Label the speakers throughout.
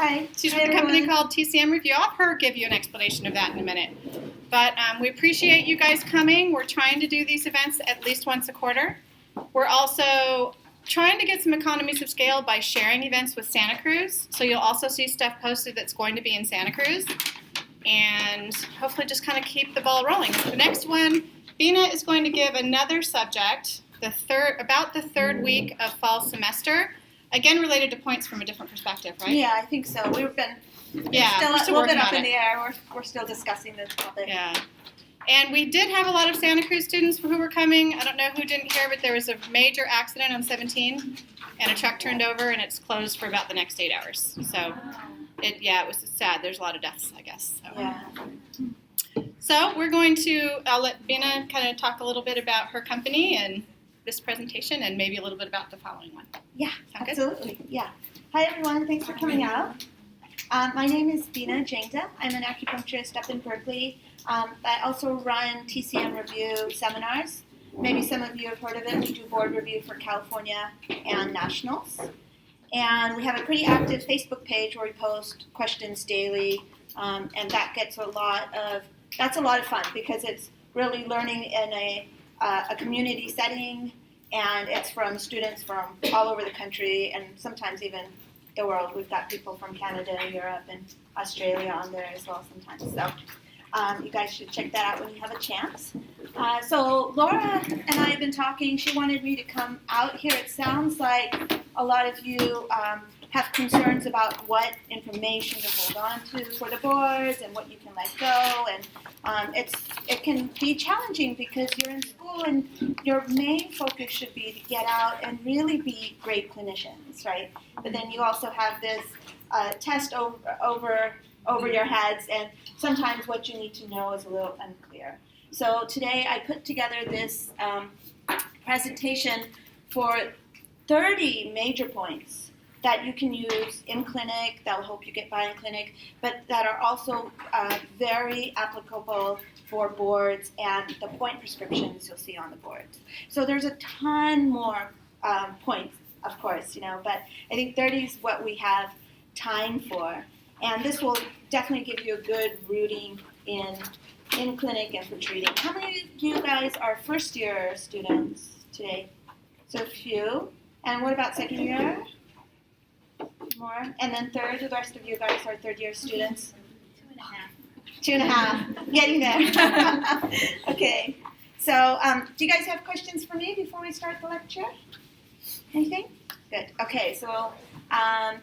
Speaker 1: Hi.
Speaker 2: She's with a company called TCM Review. I'll have her give you an explanation of that in a minute. But we appreciate you guys coming. We're trying to do these events at least once a quarter. We're also trying to get some economies of scale by sharing events with Santa Cruz. So you'll also see stuff posted that's going to be in Santa Cruz. And hopefully just kind of keep the ball rolling. The next one, Bina is going to give another subject, about the third week of fall semester. Again, related to points from a different perspective, right?
Speaker 1: Yeah, I think so. We've been still a little bit up in the air. We're still discussing this topic.
Speaker 2: Yeah. And we did have a lot of Santa Cruz students who were coming. I don't know who didn't hear, but there was a major accident on 17, and a truck turned over, and it's closed for about the next 8 hours. So, it was sad. There's a lot of deaths, I guess. So.
Speaker 1: Yeah.
Speaker 2: So I'll let Bina kind of talk a little bit about her company and this presentation, and maybe a little bit about the following one.
Speaker 1: Yeah,
Speaker 2: Sound
Speaker 1: absolutely.
Speaker 2: Good?
Speaker 1: Yeah. Hi, everyone. Thanks for coming out. My name is Bina Jangda. I'm an acupuncturist up in Berkeley. I also run TCM Review seminars. Maybe some of you have heard of it. We do board review for California and nationals. And we have a pretty active Facebook page where we post questions daily, and that gets that's a lot of fun because it's really learning in a community setting, and it's from students from all over the country and sometimes even the world. We've got people from Canada and Europe and Australia on there as well sometimes. So you guys should check that out when you have a chance. So Laura and I have been talking. She wanted me to come out here. It sounds like a lot of you have concerns about what information to hold on to for the boards and what you can let go. And it can be challenging because you're in school and your main focus should be to get out and really be great clinicians, right? But then you also have this test over your heads, and sometimes what you need to know is a little unclear. So today I put together this presentation for 30 major points that you can use in clinic, that will help you get by in clinic, but that are also very applicable for boards and the point prescriptions you'll see on the boards. So there's a ton more points, of course, but I think 30 is what we have time for. And this will definitely give you a good rooting in clinic and for treating. How many of you guys are first year students today? So a few. And what about second year? More. And then third, the rest of you guys are third year students? 2.5. Getting there. Okay. So do you guys have questions for me before we start the lecture? Anything? Good. Okay, so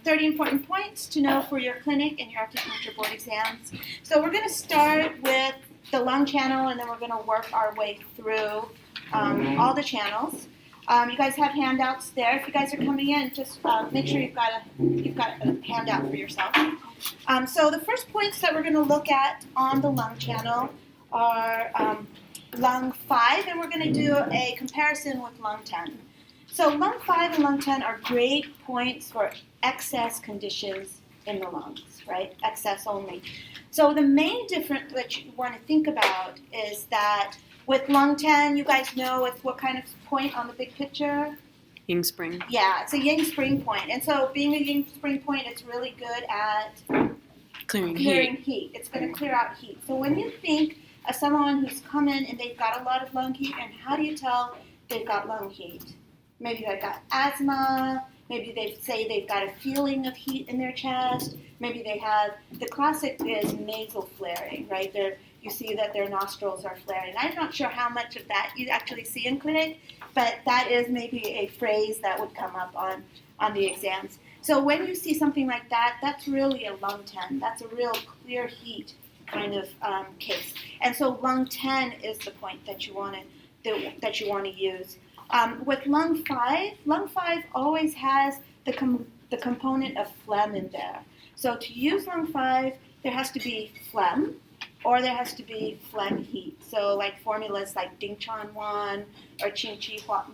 Speaker 1: 30 important points to know for your clinic and your acupuncture board exams. So we're going to start with the lung channel, and then we're going to work our way through all the channels. You guys have handouts there. If you guys are coming in, just make sure you've got a handout for yourself. So the first points that we're going to look at on the lung channel are lung 5, and we're going to do a comparison with lung 10. So lung 5 and lung 10 are great points for excess conditions in the lungs, right? Excess only. So the main difference that you want to think about is that with lung 10, you guys know it's what kind of point on the big picture?
Speaker 3: Yin spring.
Speaker 1: Yeah, it's a yin spring point. And so being a yin spring point, it's really good at
Speaker 3: clearing
Speaker 1: heat. It's going to clear out heat. So when you think of someone who's come in and they've got a lot of lung heat, and how do you tell they've got lung heat? Maybe they've got asthma. Maybe they say they've got a feeling of heat in their chest. Maybe they have, the classic is nasal flaring, right? You see that their nostrils are flaring. I'm not sure how much of that you actually see in clinic, but that is maybe a phrase that would come up on the exams. So when you see something like that, that's really a lung 10. That's a real clear heat kind of case. And so lung 10 is the point that you want to use. With lung 5 always has the component of phlegm in there. So to use lung 5, there has to be phlegm, or there has to be phlegm heat. So like formulas like Ding Chan Wan or Qing Chi Hua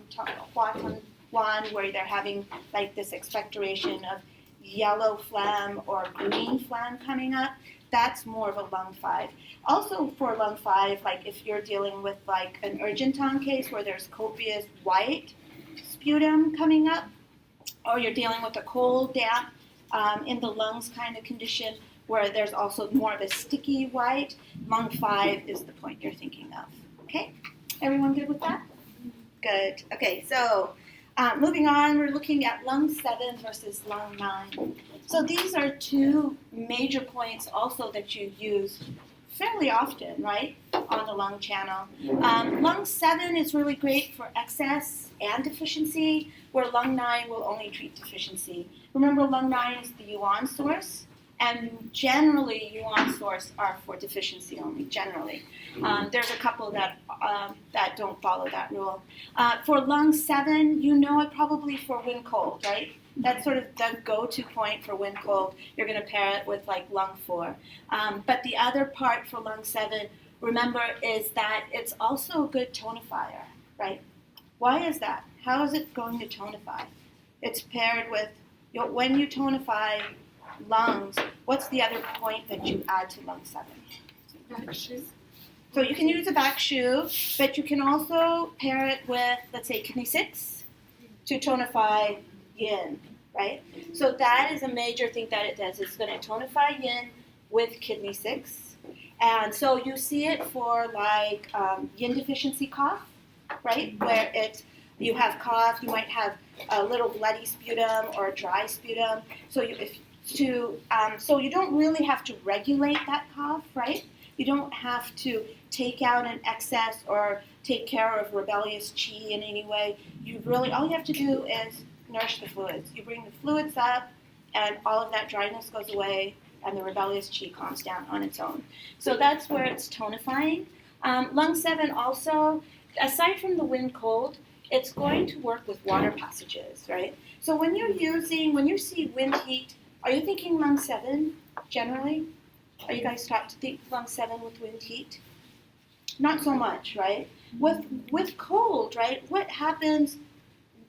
Speaker 1: Wan, where they're having like this expectoration of yellow phlegm or green phlegm coming up, that's more of a lung 5. Also for lung 5, like if you're dealing with like an urgenton case where there's copious white sputum coming up, or you're dealing with a cold, damp In the lungs kind of condition, where there's also more of a sticky white, lung 5 is the point you're thinking of. Okay? Everyone good with that? Good. Okay, so moving on, we're looking at lung 7 versus lung 9. So these are two major points also that you use fairly often, right, on the lung channel. Lung 7 is really great for excess and deficiency, where lung 9 will only treat deficiency. Remember, lung 9 is the yuan source, and generally yuan source are for deficiency only, generally. There's a couple that don't follow that rule. For lung 7, you know it probably for wind cold, right? That's sort of the go-to point for wind cold. You're going to pair it with like lung 4. But the other part for lung 7, remember, is that it's also a good tonifier, right? Why is that? How is it going to tonify? It's paired with, when you tonify lungs, what's the other point that you add to lung 7?
Speaker 4: Back shoe.
Speaker 1: So you can use a back shoe, but you can also pair it with, let's say, kidney 6 to tonify yin, right? So that is a major thing that it does. It's going to tonify yin with kidney 6. And so you see it for like yin deficiency cough, right? Where you have cough, you might have a little bloody sputum or a dry sputum. So so you don't really have to regulate that cough, right? You don't have to take out an excess or take care of rebellious qi in any way. All you have to do is nourish the fluids. You bring the fluids up, and all of that dryness goes away, and the rebellious qi calms down on its own. So that's where it's tonifying. Lung 7 also, aside from the wind cold, it's going to work with water passages, right? So when you see wind heat, are you thinking lung 7 generally? Are you guys taught to think lung 7 with wind heat? Not so much, right? With cold, right? What happens?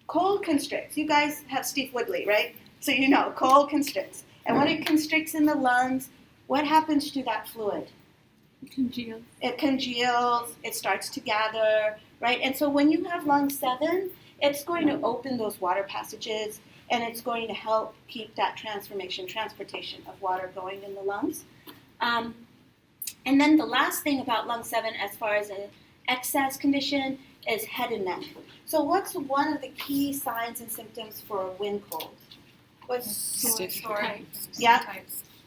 Speaker 1: Cold constricts. You guys have Steve Woodley, right? So you know, cold constricts. And when it constricts in the lungs, what happens to that fluid? It congeals, it starts to gather, right? And so when you have lung 7, it's going to open those water passages, and it's going to help keep that transportation of water going in the lungs. And then the last thing about lung 7 as far as an excess condition is head and neck. So what's one of the key signs and symptoms for a wind cold? What's
Speaker 3: Stiff.
Speaker 1: Yeah,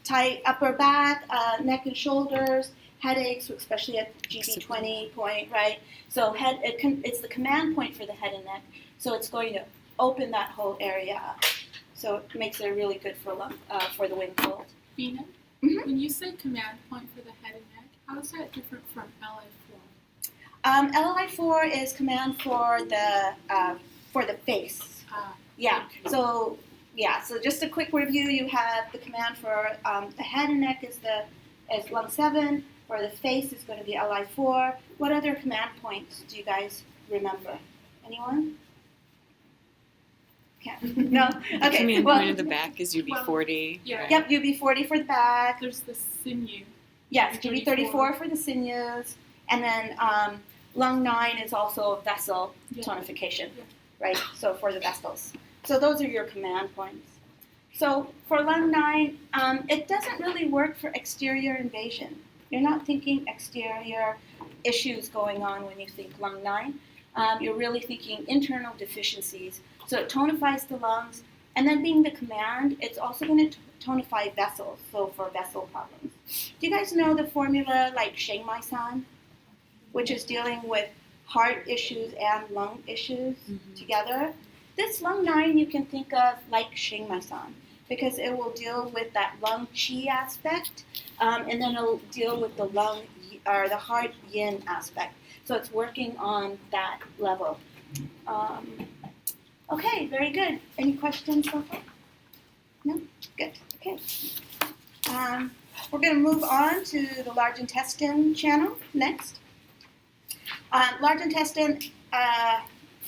Speaker 1: tight upper back, neck and shoulders, headaches, especially at the GB20 point, right? So it's the command point for the head and neck. So it's going to open that whole area up. So it makes it really good for the wind cold.
Speaker 4: Bina,
Speaker 1: Mhm.
Speaker 4: when you say command point for the head and neck, how is that different from LI4?
Speaker 1: LI4 is command for the face. Yeah. So just a quick review. You have the command for the head and neck is lung 7. For the face is going to be LI4. What other command points do you guys remember? Anyone? No? Okay.
Speaker 3: Command
Speaker 1: Well,
Speaker 3: point of the back is UB40.
Speaker 4: Yeah.
Speaker 3: right?
Speaker 1: yep, UB40 for the back.
Speaker 4: There's the sinew.
Speaker 1: Yes, GB34 for the sinews. And then lung 9 is also vessel
Speaker 4: Yeah.
Speaker 1: tonification,
Speaker 4: Yeah.
Speaker 1: right? So for the vessels. So those are your command points. So for lung 9, it doesn't really work for exterior invasion. You're not thinking exterior issues going on when you think lung 9. You're really thinking internal deficiencies. So it tonifies the lungs, and then being the command, it's also going to tonify vessels, so for vessel problems. Do you guys know the formula like Sheng Mai San, which is dealing with heart issues and lung issues together? This lung 9 you can think of like Sheng Mai San, because it will deal with that lung qi aspect, and then it'll deal with the the heart yin aspect. So it's working on that level. Okay, very good. Any questions so far? No? Good. Okay. We're going to move on to the large intestine channel next. Large intestine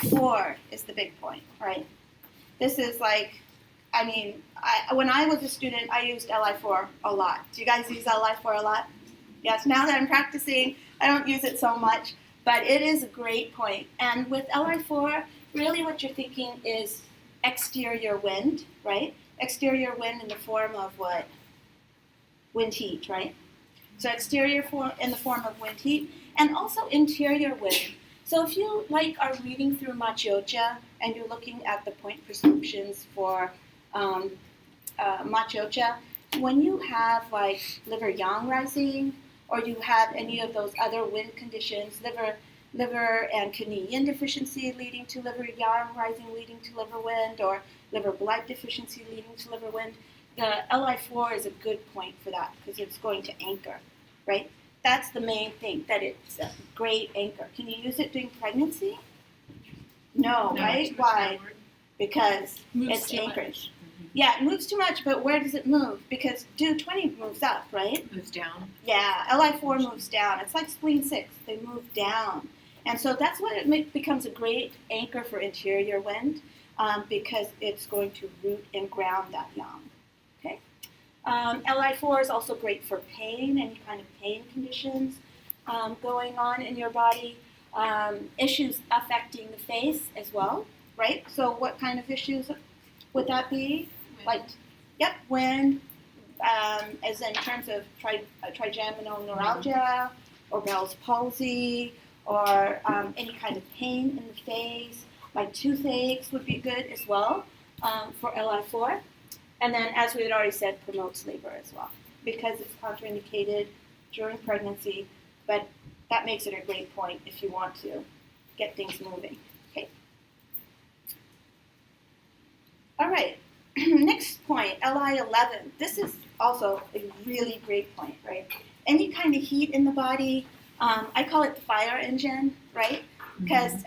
Speaker 1: 4 is the big point, right? This is like, when I was a student, I used LI4 a lot. Do you guys use LI4 a lot? Yes, now that I'm practicing, I don't use it so much, but it is a great point. And with LI4, really what you're thinking is exterior wind, right? exterior wind in the form of what? Wind heat, right? So exterior form in the form of wind heat, and also interior wind. So if you are reading through Machocha and you're looking at the point prescriptions for Machocha, when you have liver yang rising, or you have any of those other wind conditions, liver and kidney yin deficiency leading to liver yang rising leading to liver wind, or liver blood deficiency leading to liver wind, the Li4 is a good point for that because it's going to anchor, right? That's the main thing, that it's a great anchor. Can you use it during pregnancy? No, right? Why? Because it's anchored. Yeah, it moves too much, but where does it move? Because DO20 moves up, right?
Speaker 3: Moves down.
Speaker 1: Yeah, Li4 moves down. It's like spleen 6. They move down. And so that's what it becomes a great anchor for interior wind, because it's going to root and ground that yang. Okay? Li4 is also great for pain, any kind of pain conditions going on in your body, issues affecting the face as well, right? So what kind of issues would that be? Wind, as in terms of trigeminal neuralgia, or Bell's palsy, or any kind of pain in the face, like toothaches would be good as well for Li4. And then, as we had already said, promotes labor as well, because it's contraindicated during pregnancy, but that makes it a great point if you want to get things moving. Okay. All right. Next point, Li11. This is also a really great point, right? Any kind of heat in the body, I call it the fire engine, right? Because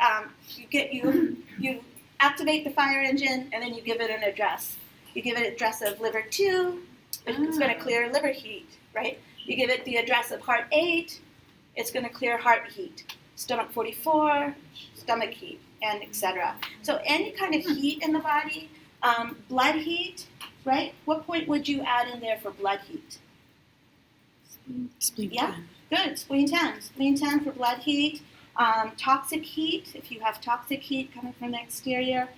Speaker 1: you activate the fire engine and then you give it an address. You give it an address of liver 2, it's going to clear liver heat, right? You give it the address of heart 8, it's going to clear heart heat. Stomach 44, stomach heat, and etc. So any kind of heat in the body. Blood heat, right? What point would you add in there for blood heat?
Speaker 3: Spleen 10.
Speaker 1: Yeah, good. Spleen 10. Spleen 10 for blood heat. Toxic heat, if you have toxic heat coming from the exterior,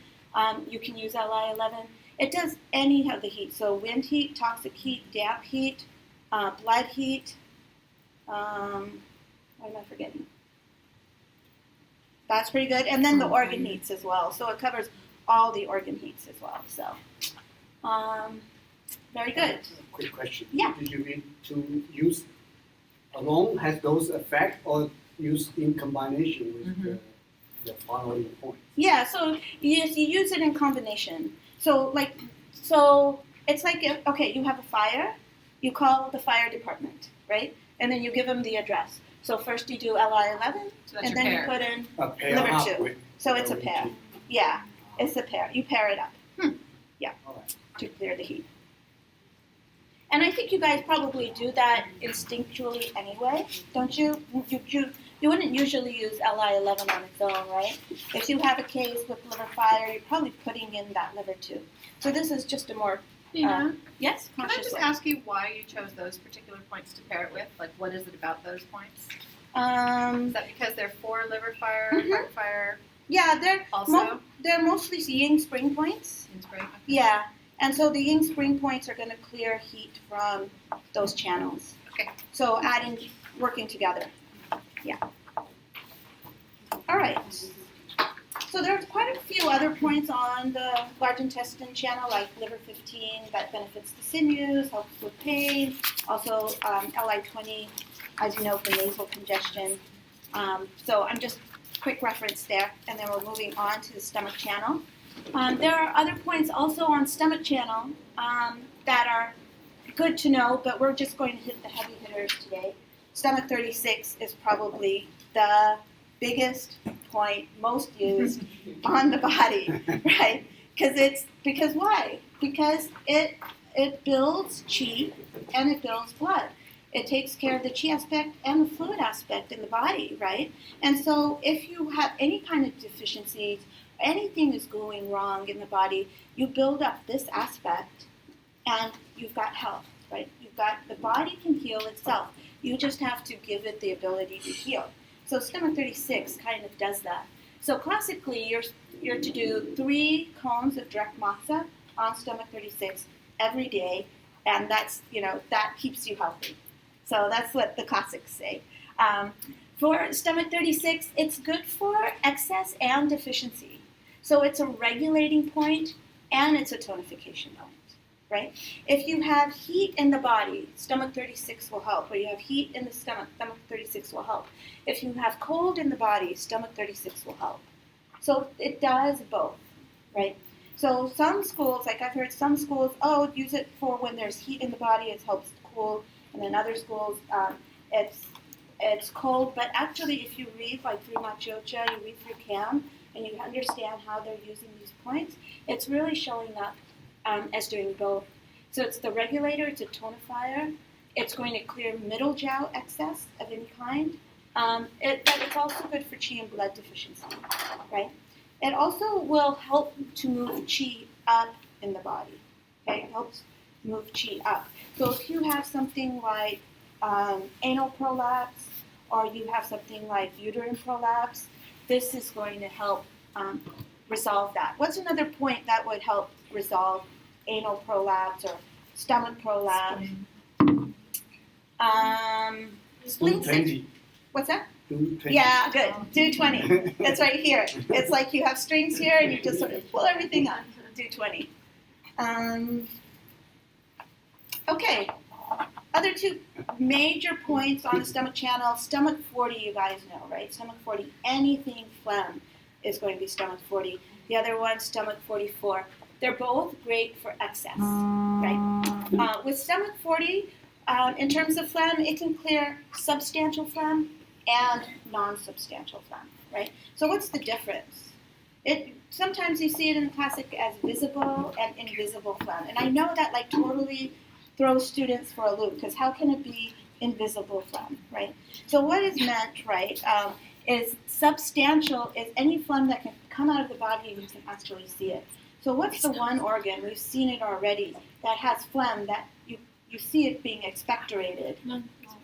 Speaker 1: you can use Li11. It does any of the heat. So wind heat, toxic heat, damp heat, blood heat. What am I forgetting? That's pretty good. And then the organ heats as well. So it covers all the organ heats as well. So, very good.
Speaker 5: Quick question.
Speaker 1: Yeah.
Speaker 5: Did you need to use alone has those effect, or use in combination with the following points?
Speaker 1: Yeah. So you use it in combination. So it's like you have a fire, you call the fire department, right? And then you give them the address. So first you do Li11, and then you put in
Speaker 5: A pair
Speaker 1: liver
Speaker 5: up
Speaker 1: 2.
Speaker 5: with
Speaker 1: So it's a pair. Yeah. It's a pair. You pair it up.
Speaker 5: All right.
Speaker 1: To clear the heat. And I think you guys probably do that instinctually anyway, don't you? You wouldn't usually use Li11 on its own, right? If you have a case with liver fire, you're probably putting in that liver 2. So this is just a more, yes,
Speaker 2: Can I
Speaker 1: conscious
Speaker 2: just
Speaker 1: way.
Speaker 2: ask you why you chose those particular points to pair it with? Like, what is it about those points? Is that because they're for liver fire, heart fire
Speaker 1: Yeah,
Speaker 2: also?
Speaker 1: they're mostly yin spring points.
Speaker 2: In spring?
Speaker 1: Yeah, and so the yin spring points are going to clear heat from those channels.
Speaker 2: Okay.
Speaker 1: So working together. Yeah. All right. So there's quite a few other points on the large intestine channel, like liver 15 that benefits the sinews, helps with pain. Also Li20, as you know, for nasal congestion. So I'm just quick reference there, and then we're moving on to the stomach channel. There are other points also on stomach channel that are good to know, but we're just going to hit the heavy hitters today. Stomach 36 is probably the biggest point, most used on the body, right? Because why? Because it builds chi and it builds blood. It takes care of the chi aspect and the fluid aspect in the body, right? And so if you have any kind of deficiencies, anything is going wrong in the body, you build up this aspect and you've got health, right? The body can heal itself. You just have to give it the ability to heal. So stomach 36 kind of does that. So classically, you're to do 3 cones of direct matza on stomach 36 every day, and that's, that keeps you healthy. So that's what the classics say. For stomach 36, it's good for excess and deficiency. So it's a regulating point and it's a tonification point, right? If you have heat in the body, stomach 36 will help. Or you have heat in the stomach, stomach 36 will help. If you have cold in the body, stomach 36 will help. So it does both, right? So some schools, like I've heard some schools, use it for when there's heat in the body, it helps cool. And in other schools, it's cold. But actually, if you read through Machocha, you read through CAM, and you understand how they're using these points, it's really showing up as doing both. So it's the regulator, it's a tonifier. It's going to clear middle jiao excess of any kind. But it's also good for qi and blood deficiency, right? It also will help to move qi up in the body. Okay, it helps move qi up. So if you have something like anal prolapse, or you have something like uterine prolapse, this is going to help resolve that. What's another point that would help resolve anal prolapse or stomach prolapse? Spleen.
Speaker 5: 20.
Speaker 1: What's that?
Speaker 5: Do 20.
Speaker 1: Yeah, good. Do 20. That's right here. It's like you have strings here and you just sort of pull everything on. Do 20. Okay. Other two major points on the stomach channel. Stomach 40, you guys know, right? Stomach 40. Anything phlegm is going to be stomach 40. The other one, stomach 44. They're both great for excess, right? With stomach 40, in terms of phlegm, it can clear substantial phlegm and non-substantial phlegm, right? So what's the difference? Sometimes you see it in the classic as visible and invisible phlegm. And I know that totally throws students for a loop, because how can it be invisible phlegm, right? So what is meant, right, is substantial is any phlegm that can come out of the body and you can actually see it. So what's the one organ, we've seen it already, that has phlegm that you see it being expectorated?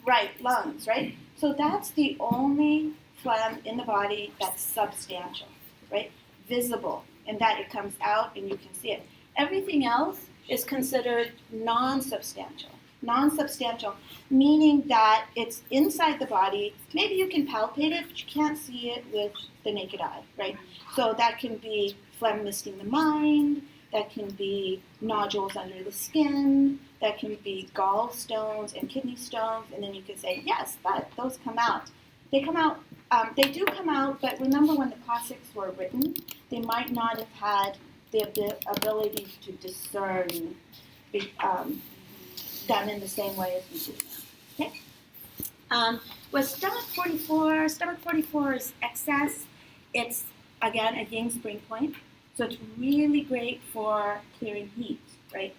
Speaker 1: Right, lungs, right? So that's the only phlegm in the body that's substantial, right? Visible, in that it comes out and you can see it. Everything else is considered non-substantial. Non-substantial, meaning that it's inside the body. Maybe you can palpate it, but you can't see it with the naked eye, right? So that can be phlegm misting the mind, that can be nodules under the skin, that can be gallstones and kidney stones, and then you can say, yes, but those come out. They come out, they do come out, but remember when the classics were written, they might not have had the ability to discern them in the same way as we do now. Okay? With stomach 44 is excess. It's, again, a yin spring point. So it's really great for clearing heat, right?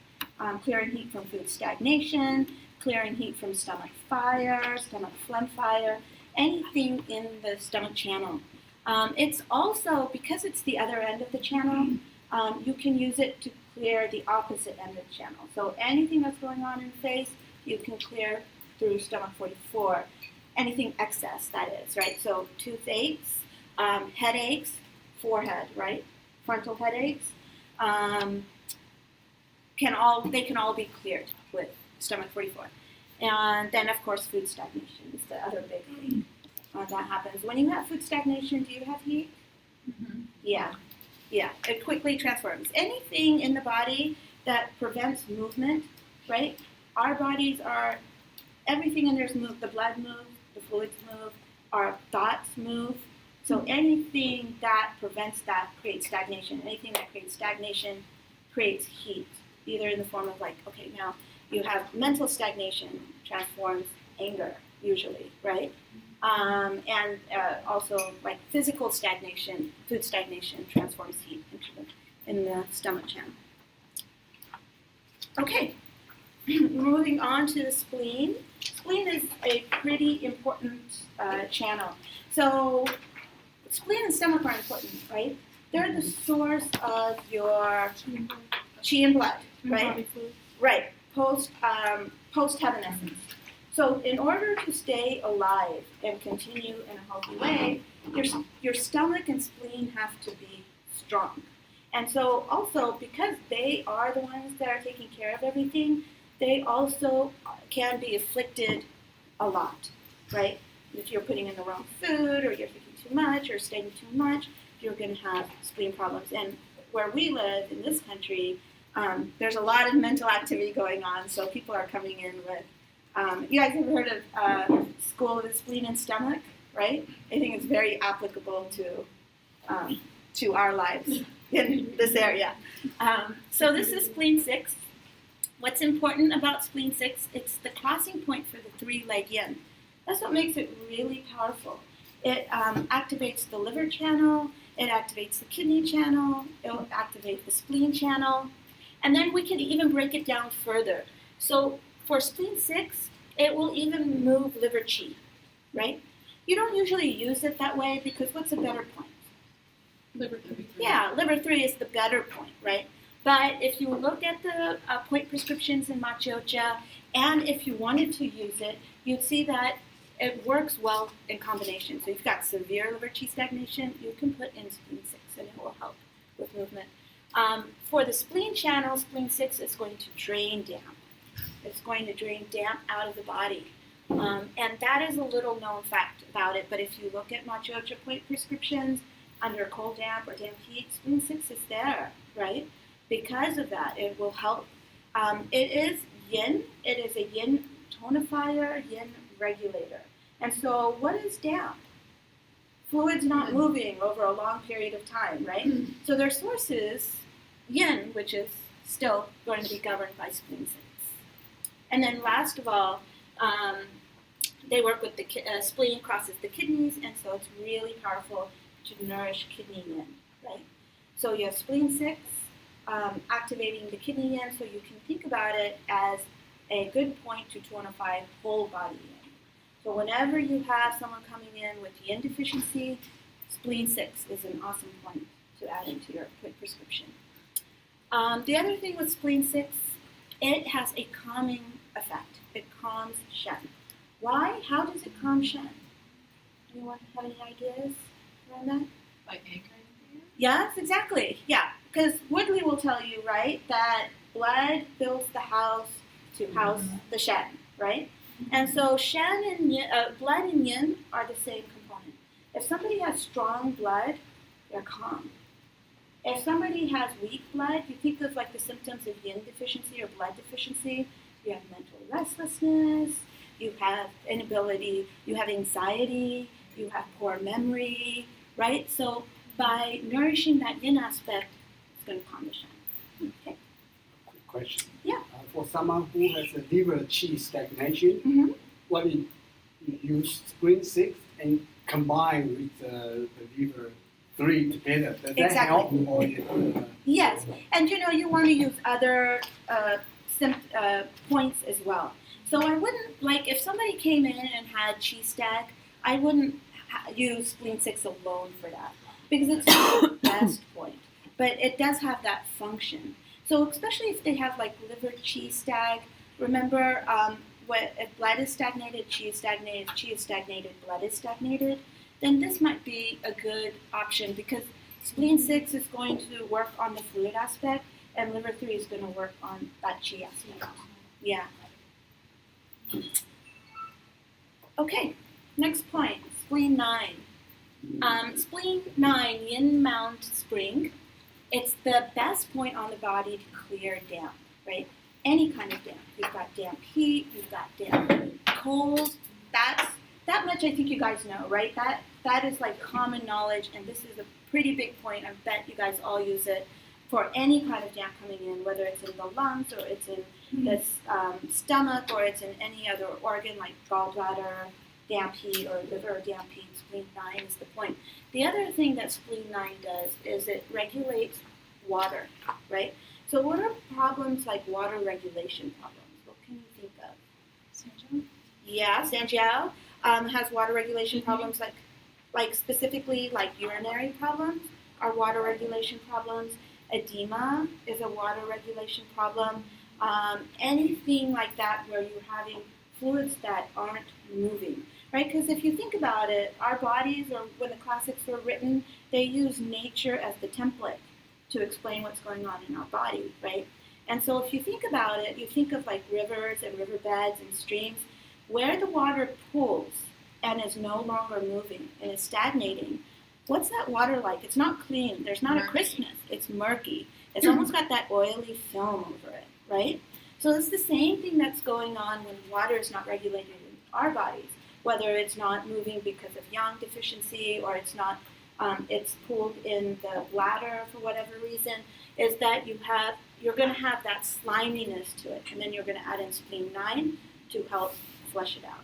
Speaker 1: Clearing heat from food stagnation, clearing heat from stomach fire, stomach phlegm fire, anything in the stomach channel. It's also, because it's the other end of the channel, you can use it to clear the opposite end of the channel. So anything that's going on in the face, you can clear through stomach 44. Anything excess, that is, right? So toothaches, headaches, forehead, right? Frontal headaches, they can all be cleared with stomach 44. And then, of course, food stagnation is the other big thing that happens. When you have food stagnation, do you have heat? Mm-hmm. Yeah, it quickly transforms. Anything in the body that prevents movement, right? Our bodies are, everything in there's moved. The blood moves, the fluids move, our thoughts move. So anything that prevents that creates stagnation. Anything that creates stagnation creates heat, either in the form of now you have mental stagnation transforms anger, usually, right? And also physical stagnation, food stagnation transforms heat in the stomach channel. Okay, moving on to the spleen. Spleen is a pretty important channel. So spleen and stomach are important, right? They're the source of your qi and blood, right? Right, post-heaven essence. So in order to stay alive and continue in a healthy way, your stomach and spleen have to be strong. And so also because they are the ones that are taking care of everything, they also can be afflicted a lot, right? If you're putting in the wrong food or you're taking too much or staying too much, you're going to have spleen problems. And where we live in this country, there's a lot of mental activity going on, so people are coming in with, you guys have heard of School of the Spleen and Stomach, right? I think it's very applicable to our lives in this area. So this is spleen 6. What's important about spleen 6, it's the crossing point for the 3-leg yin. That's what makes it really powerful. It activates the liver channel, it activates the kidney channel, it will activate the spleen channel, and then we can even break it down further. So for spleen 6, it will even move liver qi, right? You don't usually use it that way because what's a better point?
Speaker 4: Liver 3.
Speaker 1: Yeah, liver 3 is the better point, right? But if you look at the point prescriptions in Maciocha, and if you wanted to use it, you'd see that it works well in combination. So if you've got severe liver qi stagnation, you can put in spleen 6 and it will help with movement. For the spleen channel, spleen 6 is going to drain damp. It's going to drain damp out of the body. And that is a little known fact about it, but if you look at Maciocha point prescriptions under cold damp or damp heat, spleen 6 is there, right? Because of that, it will help. It is yin. It is a yin tonifier, yin regulator. And so what is damp? Fluid's not moving over a long period of time, right? So their source is yin, which is still going to be governed by spleen 6. And then last of all, they work with the spleen crosses the kidneys, and so it's really powerful to nourish kidney yin, right? So you have spleen 6 activating the kidney yin, so you can think about it as a good point to tonify whole body yin. So whenever you have someone coming in with yin deficiency, spleen 6 is an awesome point to add into your point prescription. The other thing with spleen 6, it has a calming effect. It calms Shen. Why? How does it calm Shen? Anyone have any ideas around that?
Speaker 4: Like anchoring here?
Speaker 1: Yes, exactly. Yeah, because Woodley will tell you, right, that blood builds the house to house the Shen, right? And so Shen and yin, blood and yin are the same component. If somebody has strong blood, they're calm. If somebody has weak blood, you think of like the symptoms of yin deficiency or blood deficiency. You have mental restlessness, you have inability, you have anxiety, you have poor memory, right? So by nourishing that yin aspect, it's going to calm the Shen. Okay.
Speaker 5: Quick question.
Speaker 1: Yeah.
Speaker 5: For someone who has a liver qi stagnation,
Speaker 1: Mm-hmm.
Speaker 5: what if you use spleen 6 and combine with the liver 3 together? Does that
Speaker 1: Exactly.
Speaker 5: help? Or
Speaker 1: Yes, and you want to use other points as well. So I wouldn't, like, if somebody came in and had qi stag, I wouldn't use spleen 6 alone for that because it's not the best point, but it does have that function. So especially if they have like liver qi stag, remember if blood is stagnated, qi is stagnated, if qi is stagnated, blood is stagnated, then this might be a good option because spleen 6 is going to work on the fluid aspect and liver 3 is going to work on that qi aspect. Yeah. Okay, next point, spleen 9. Spleen 9, yin mount spring. It's the best point on the body to clear damp, right? Any kind of damp. You've got damp heat, you've got damp cold. That much I think you guys know, right? That is like common knowledge, and this is a pretty big point. I bet you guys all use it for any kind of damp coming in, whether it's in the lungs or it's in the stomach or it's in any other organ like gallbladder, damp heat, or liver damp heat. Spleen 9 is the point. The other thing that spleen 9 does is it regulates water, right? So what are problems like water regulation problems? What can you think of?
Speaker 4: Sanjiao?
Speaker 1: Yeah, Sanjiao has water regulation problems like specifically like urinary problems are water regulation problems. Edema is a water regulation problem. Anything like that where you're having fluids that aren't moving, right? Because if you think about it, our bodies, or when the classics were written, they use nature as the template to explain what's going on in our body, right? And so if you think about it, you think of like rivers and riverbeds and streams where the water pools and is no longer moving and is stagnating. What's that water like? It's not clean. There's not a crispness. It's murky. It's almost got that oily film over it, right? So it's the same thing that's going on when water is not regulated in our bodies, whether it's not moving because of yang deficiency or it's not, it's pooled in the bladder for whatever reason, is that you're going to have that sliminess to it, and then you're going to add in spleen 9 to help flush it out.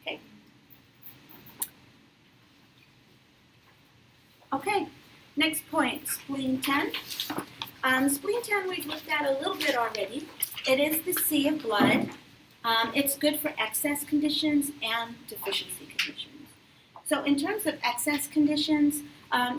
Speaker 1: Okay. Okay, next point, spleen 10. Spleen 10 we've looked at a little bit already. It is the sea of blood. It's good for excess conditions and deficiency conditions. So in terms of excess conditions,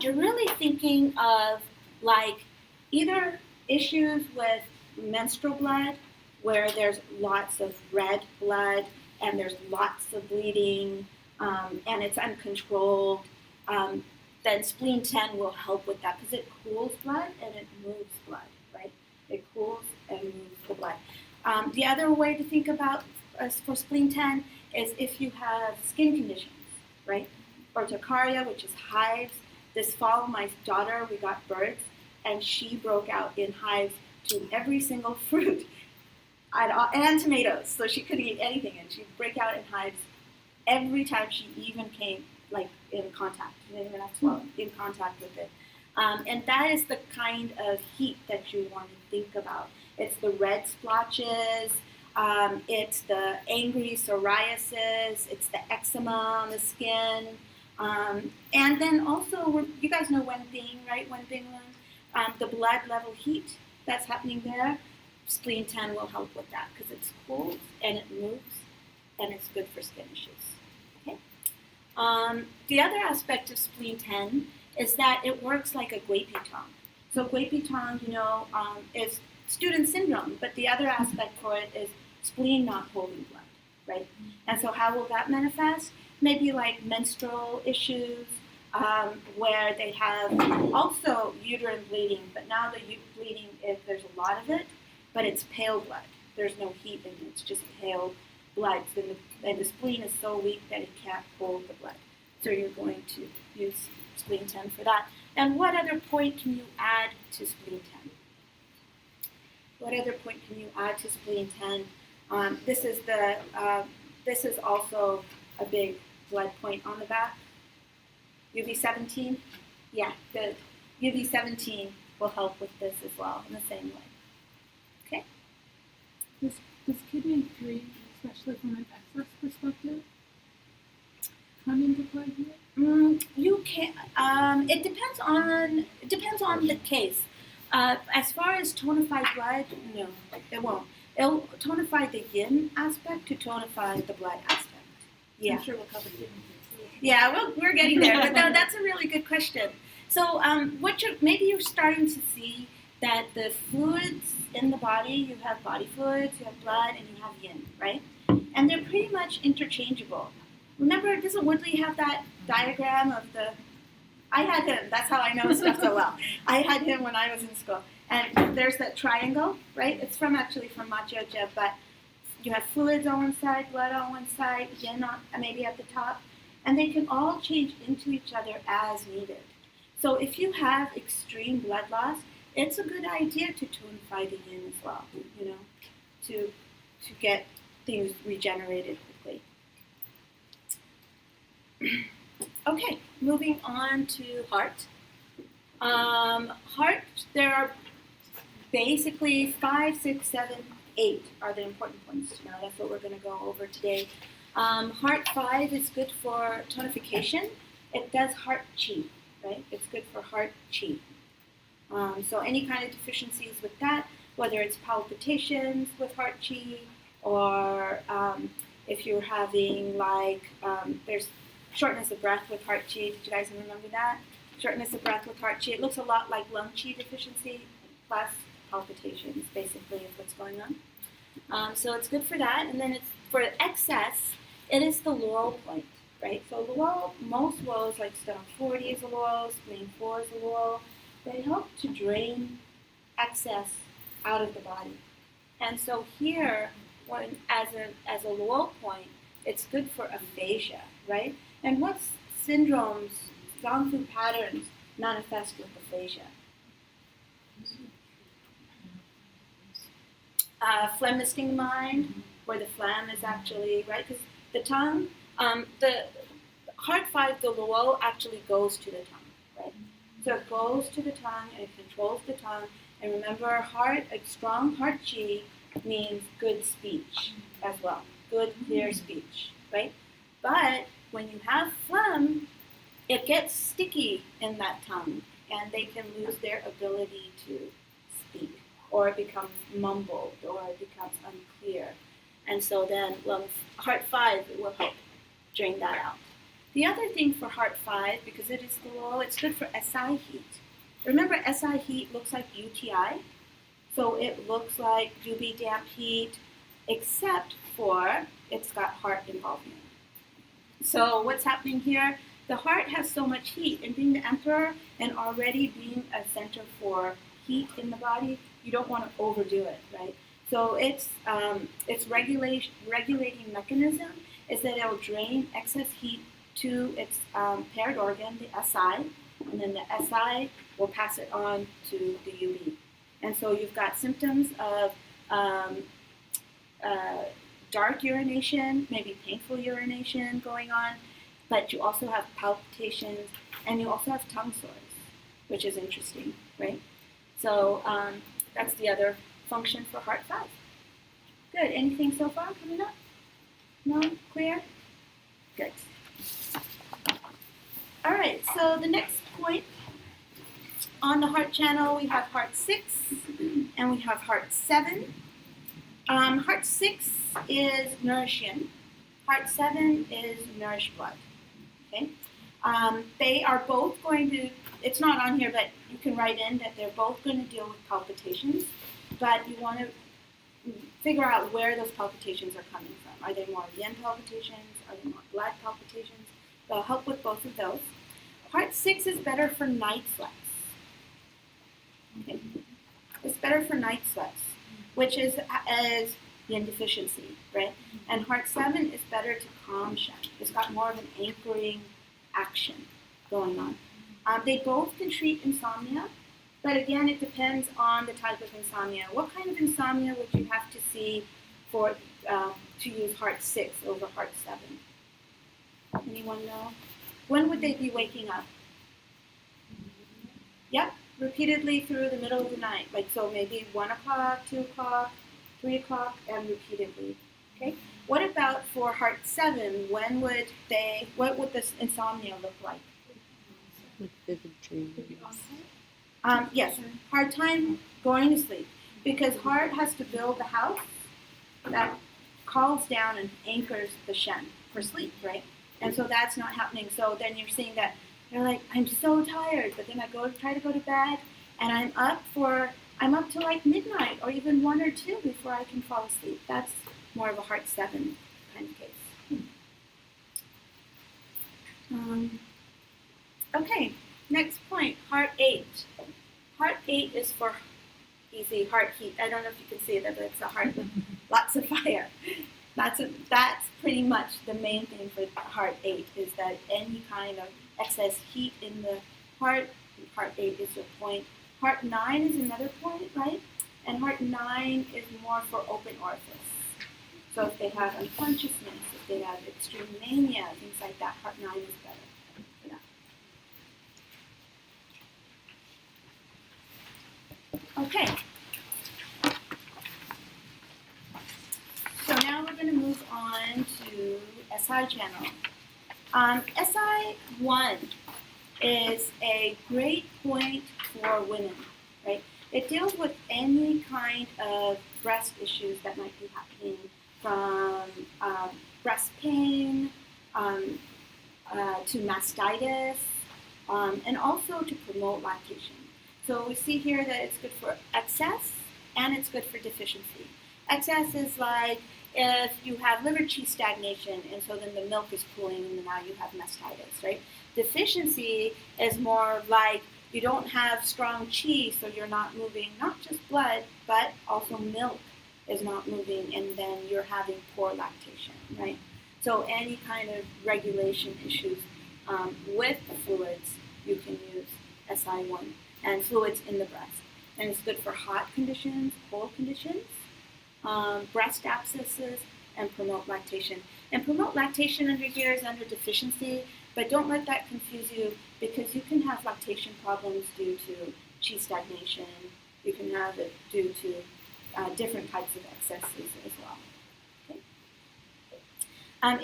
Speaker 1: you're really thinking of like either issues with menstrual blood, where there's lots of red blood and there's lots of bleeding and it's uncontrolled, then spleen 10 will help with that because it cools blood and it moves blood, right? It cools and moves the blood. The other way to think about for spleen 10 is if you have skin conditions, right? Urticaria, which is hives. This fall, my daughter, we got birds, and she broke out in hives to every single fruit and tomatoes. So she couldn't eat anything, and she'd break out in hives every time she even came like in contact, in contact with it. And that is the kind of heat that you want to think about. It's the red splotches, it's the angry psoriasis, it's the eczema on the skin, and then also, you guys know Wenbing, right? Wenbing, the blood level heat that's happening there. Spleen 10 will help with that because it's cool and it moves and it's good for skin issues. Okay. The other aspect of spleen 10 is that it works like a Gui Tong. So Gui Tong, is student syndrome, but the other aspect for it is spleen not holding blood, right? And so how will that manifest? Maybe like menstrual issues, where they have also uterine bleeding, but now the bleeding, there's a lot of it, but it's pale blood. There's no heat in it, it's just pale blood. So and the spleen is so weak that it can't hold the blood. So you're going to use spleen 10 for that. And what other point can you add to spleen 10? What other point can you add to spleen 10? This is also a big blood point on the back. UV17? Yeah, good. UV17 will help with this as well in the same way. Okay?
Speaker 4: Does kidney 3, especially from an excess perspective, come into play here?
Speaker 1: You can. It depends on the case. As far as tonified blood, no, it won't. It'll tonify the yin aspect to tonify the blood aspect. Yeah.
Speaker 4: I'm sure we'll cover kidney 3 too.
Speaker 1: Yeah, we're getting there, but no, that's a really good question. So, maybe you're starting to see that the fluids in the body, you have body fluids, you have blood, and you have yin, right? And they're pretty much interchangeable. Remember, doesn't Woodley have that diagram of the? I had him. That's how I know stuff so well. I had him when I was in school, and there's that triangle, right? It's actually from Machoja, but you have fluids on one side, blood on one side, yin on, maybe at the top, and they can all change into each other as needed. So if you have extreme blood loss, it's a good idea to tonify the yin as well, to get things regenerated quickly. Okay, moving on to heart. Heart, there are basically 5, 6, 7, 8 are the important points to know. That's what we're going to go over today. Heart 5 is good for tonification. It does heart chi, right? It's good for heart chi. So any kind of deficiencies with that, whether it's palpitations with heart chi, or if you're having there's shortness of breath with heart chi. Did you guys remember that? Shortness of breath with heart chi. It looks a lot like lung chi deficiency plus palpitations, basically, is what's going on. So it's good for that. And then it's for excess, it is the Laurel point, right? So most Laurels, like stone 40 is a Laurel, spleen 4 is a Laurel. they help to drain excess out of the body. And so here, when as a low point, it's good for aphasia, right? And what syndromes, Zhang patterns manifest with aphasia? Phlegmistic mind, where the phlegm is actually, right? Because the tongue, the heart 5, the luo actually goes to the tongue, right? So it goes to the tongue and it controls the tongue. And remember, a strong heart chi means good speech as well, good clear speech, right? But when you have phlegm, it gets sticky in that tongue, and they can lose their ability to speak, or it becomes mumbled, or it becomes unclear. And so then, heart 5 will help drain that out. The other thing for heart 5, because it is low, it's good for SI heat. Remember, SI heat looks like UTI, so it looks like UV damp heat, except for it's got heart involvement. So what's happening here? The heart has so much heat, and being the emperor and already being a center for heat in the body, you don't want to overdo it, right? So its regulating mechanism is that it will drain excess heat to its paired organ, the SI, and then the SI will pass it on to the UV. And so you've got symptoms of dark urination, maybe painful urination going on, but you also have palpitations, and you also have tongue sores, which is interesting, right? So that's the other function for heart 5. Good. Anything so far coming up? No? Clear? Good. All right, so the next point on the heart channel, we have heart 6 and we have heart 7. Heart 6 is nourishing. Heart 7 is nourish blood. Okay? They are both going to, it's not on here, but you can write in that they're both going to deal with palpitations, but you want to figure out where those palpitations are coming from. Are they more yin palpitations? Are they more blood palpitations? They'll help with both of those. Heart 6 is better for night sweats. Okay. It's better for night sweats, which is as yin deficiency, right? And heart 7 is better to calm shen. It's got more of an anchoring action going on. They both can treat insomnia, but again, it depends on the type of insomnia. What kind of insomnia would you have to see for to use heart 6 over heart 7? Anyone know? When would they be waking up? Yep, repeatedly through the middle of the night. Like, so maybe 1 o'clock, 2 o'clock, 3 o'clock, and repeatedly. Okay. What about for heart 7? What would this insomnia look like?
Speaker 3: With vivid dreams.
Speaker 1: Yes, hard time going to sleep, because heart has to build the house that calls down and anchors the shen for sleep, right? And so that's not happening. So then you're seeing that they're like, I'm so tired, but then I try to go to bed, and I'm up to like midnight or even 1 or 2 before I can fall asleep. That's more of a heart 7 kind of case. Okay, next point, heart 8. Heart 8 is for easy heart heat. I don't know if you can see that, but it's a heart with lots of fire. That's pretty much the main thing for heart 8, is that any kind of excess heat in the heart 8 is your point. Heart 9 is another point, right? And heart 9 is more for open orifice. So if they have unconsciousness, if they have extreme mania, things like that, heart 9 is better for that. Okay. So now we're going to move on to SI channel. SI1 is a great point for women, right? It deals with any kind of breast issues that might be happening, from breast pain to mastitis, and also to promote lactation. So we see here that it's good for excess and it's good for deficiency. Excess is like if you have liver qi stagnation, and so then the milk is pooling and now you have mastitis, right? Deficiency is more like You don't have strong qi, so you're not moving not just blood, but also milk is not moving, and then you're having poor lactation, right? So any kind of regulation issues with the fluids, you can use SI1 and fluids in the breast. And it's good for hot conditions, cold conditions, breast abscesses, and promote lactation. And promote lactation under here is under deficiency, but don't let that confuse you because you can have lactation problems due to qi stagnation. You can have it due to different types of excesses as well. Okay?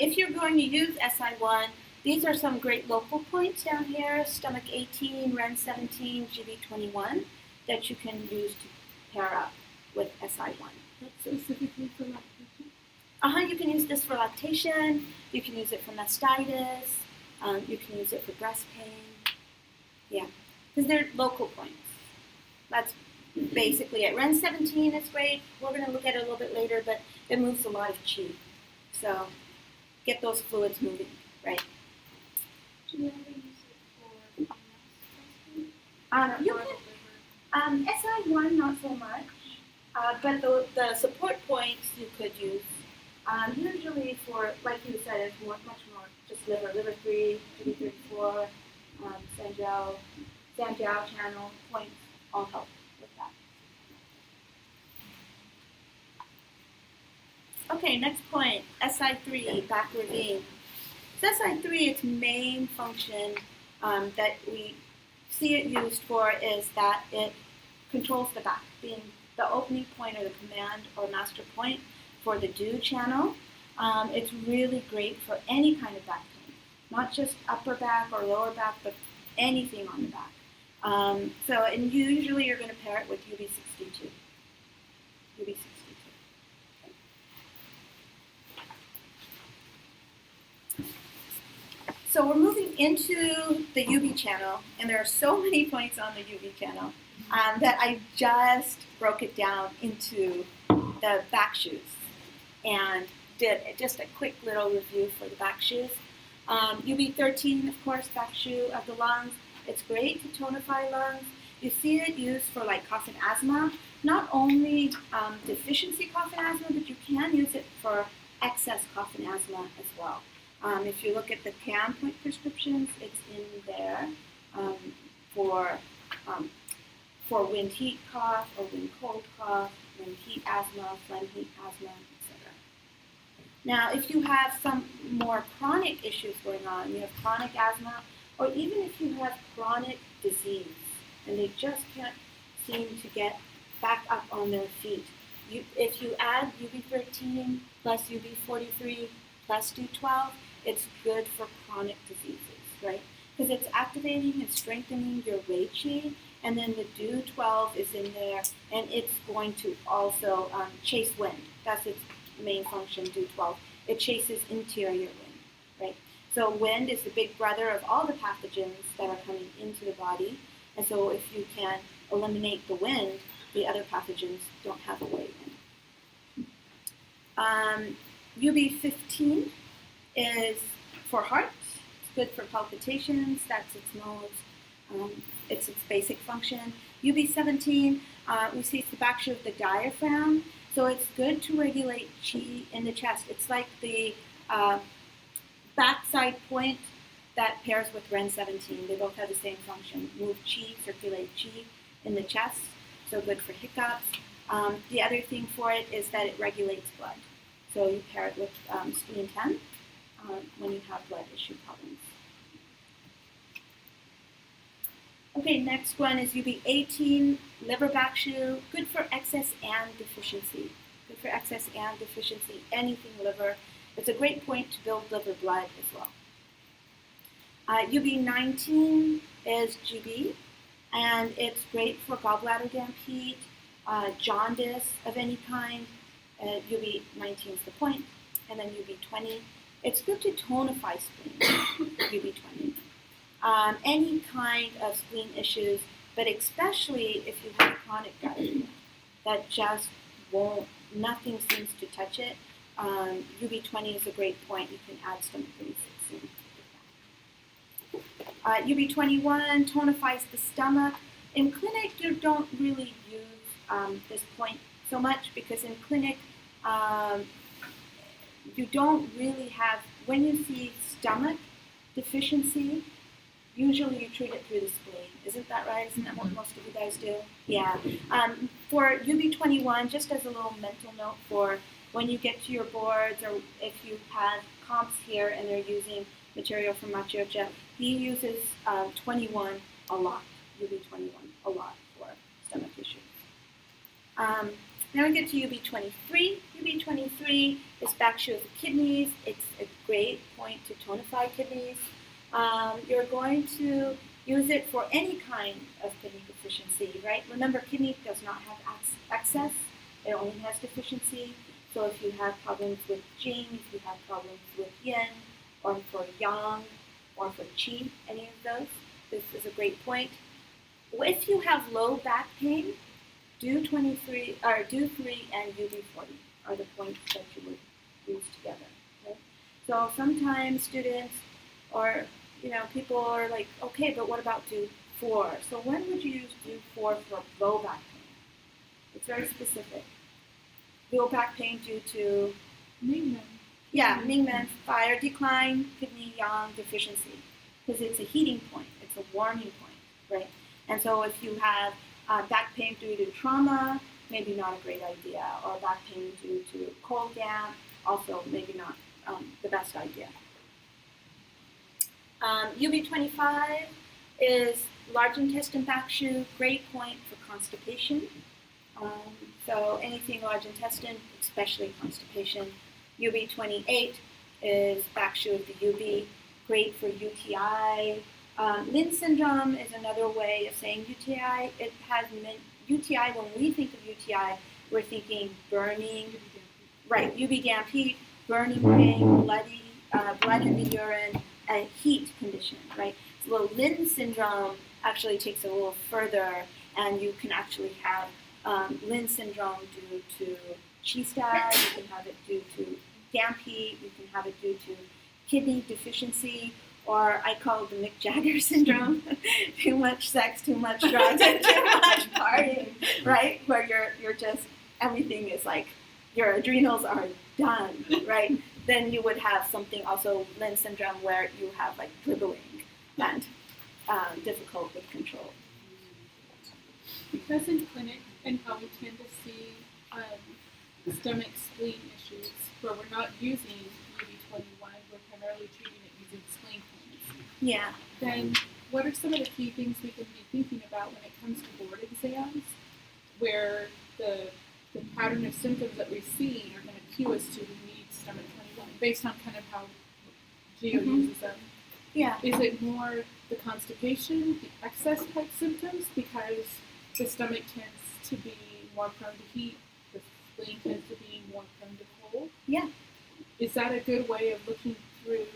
Speaker 1: If you're going to use SI1, these are some great local points down here, stomach 18, REN 17, GB 21, that you can use to pair up with SI1.
Speaker 4: That's specifically for lactation?
Speaker 1: You can use this for lactation, you can use it for mastitis, you can use it for breast pain. Yeah, because they're local points. That's basically it. REN 17 is great. We're going to look at it a little bit later, but it moves a lot of qi. So get those fluids moving, right?
Speaker 4: Do you ever use it for MS
Speaker 1: You can, SI1 not so much, but the support points you could use. Usually for, like you said, it's much more just liver 3, GB34, Sanjiao channel points all help with that. Okay, next point, SI3, back ravine. So SI3, its main function that we see it used for is that it controls the back, being the opening point or the command or master point for the do channel. It's really great for any kind of back pain, not just upper back or lower back, but anything on the back. And usually you're going to pair it with UB62. UB62. So we're moving into the UB channel, and there are so many points on the UB channel that I just broke it down into the back shoes and did just a quick little review for the back shoes. UB13, of course, back shoe of the lungs. It's great to tonify lungs. You see it used for like cough and asthma, not only deficiency cough and asthma, but you can use it for excess cough and asthma as well. If you look at the CAM point prescriptions, it's in there for wind heat cough or wind cold cough, wind heat asthma, phlegm heat asthma, etc. Now, if you have some more chronic issues going on, you have chronic asthma, or even if you have chronic disease and they just can't seem to get back up on their feet, if you add UB13 plus UB43 plus D12, it's good for chronic diseases, right? Because it's activating and strengthening your Wei Qi, and then the Do12 is in there, and it's going to also chase wind. That's its main function, Do12. It chases interior wind, right? So wind is the big brother of all the pathogens that are coming into the body, and so if you can eliminate the wind, the other pathogens don't have a way in. UB15 is for heart. It's good for palpitations. That's its most, it's its basic function. UB17, we see it's the back shoe of the diaphragm. So it's good to regulate qi in the chest. It's like the backside point that pairs with REN 17. They both have the same function. Move qi, circulate qi in the chest. So good for hiccups. The other thing for it is that it regulates blood. So you pair it with spleen 10 when you have blood issue problems. Okay, next one is UB18, liver back shoe, good for excess and deficiency. Good for excess and deficiency, anything liver. It's a great point to build liver blood as well. UB19 is GB, and it's great for gallbladder damp heat, jaundice of any kind. UB19 is the point, and then UB20. It's good to tonify spleen, UB20. Any kind of spleen issues, but especially if you have chronic gout that just won't, nothing seems to touch it. UB20 is a great point. You can add stomach 36 in. UB21 tonifies the stomach. In clinic, you don't really use this point so much because in clinic, you don't really have, when you see stomach deficiency, usually you treat it through the spleen. Isn't that right? Isn't that what most of you guys do? Yeah. For UB21, just as a little mental note for when you get to your boards or if you have comps here and they're using material from Machioja, he uses 21 a lot, UB21 a lot for stomach issues. Now we get to UB23. UB23 is backshoe of the kidneys. It's a great point to tonify kidneys. You're going to use it for any kind of kidney deficiency, right? Remember, kidney does not have excess. It only has deficiency. So if you have problems with Jing, if you have problems with Yin, or for Yang, or for Qi, any of those, this is a great point. If you have low back pain, do 3 and UB40 are the points that you would use together. Okay? So sometimes students or people are like, okay, but what about do 4? So when would you use do 4 for low back pain? It's very specific. Low back pain due to Mingmen, fire decline, kidney yang deficiency, because it's a heating point, it's a warming point, right? And so if you have back pain due to trauma, maybe not a great idea, or back pain due to cold gap, also maybe not the best idea. UB25 is large intestine backshoe, great point for constipation. So anything large intestine, especially constipation. UB28 is backshoe of the UB, great for UTI. Lynn syndrome is another way of saying UTI. It has UTI. When we think of UTI, we're thinking burning, right? UB-GAMP, burning pain, blood in the urine, a heat condition, right? So Lynn syndrome actually takes it a little further, and you can actually have Lynn syndrome due to Chi-Stag, you can have it due to GAMP, you can have it due to kidney deficiency, or I call it the Mick Jagger syndrome, too much sex, too much drugs, and too much partying, right? Where you're just, everything is like, your adrenals are done, right? Then you would have something also, Lynn syndrome, where you have like dribbling and difficult with control.
Speaker 4: Because in clinic and how we tend to see stomach spleen issues where we're not using UB21, we're primarily treating it using spleen points.
Speaker 1: Yeah.
Speaker 4: Then what are some of the key things we can be thinking about when it comes to board exams where the pattern of symptoms that we see are going to cue us to need stomach 21 based on kind of how Geo uses them?
Speaker 1: Yeah.
Speaker 4: Is it more the constipation, the excess type symptoms because the stomach tends to be more prone to heat, the spleen tends to be more prone to cold?
Speaker 1: Yeah.
Speaker 4: Is that a good way of looking through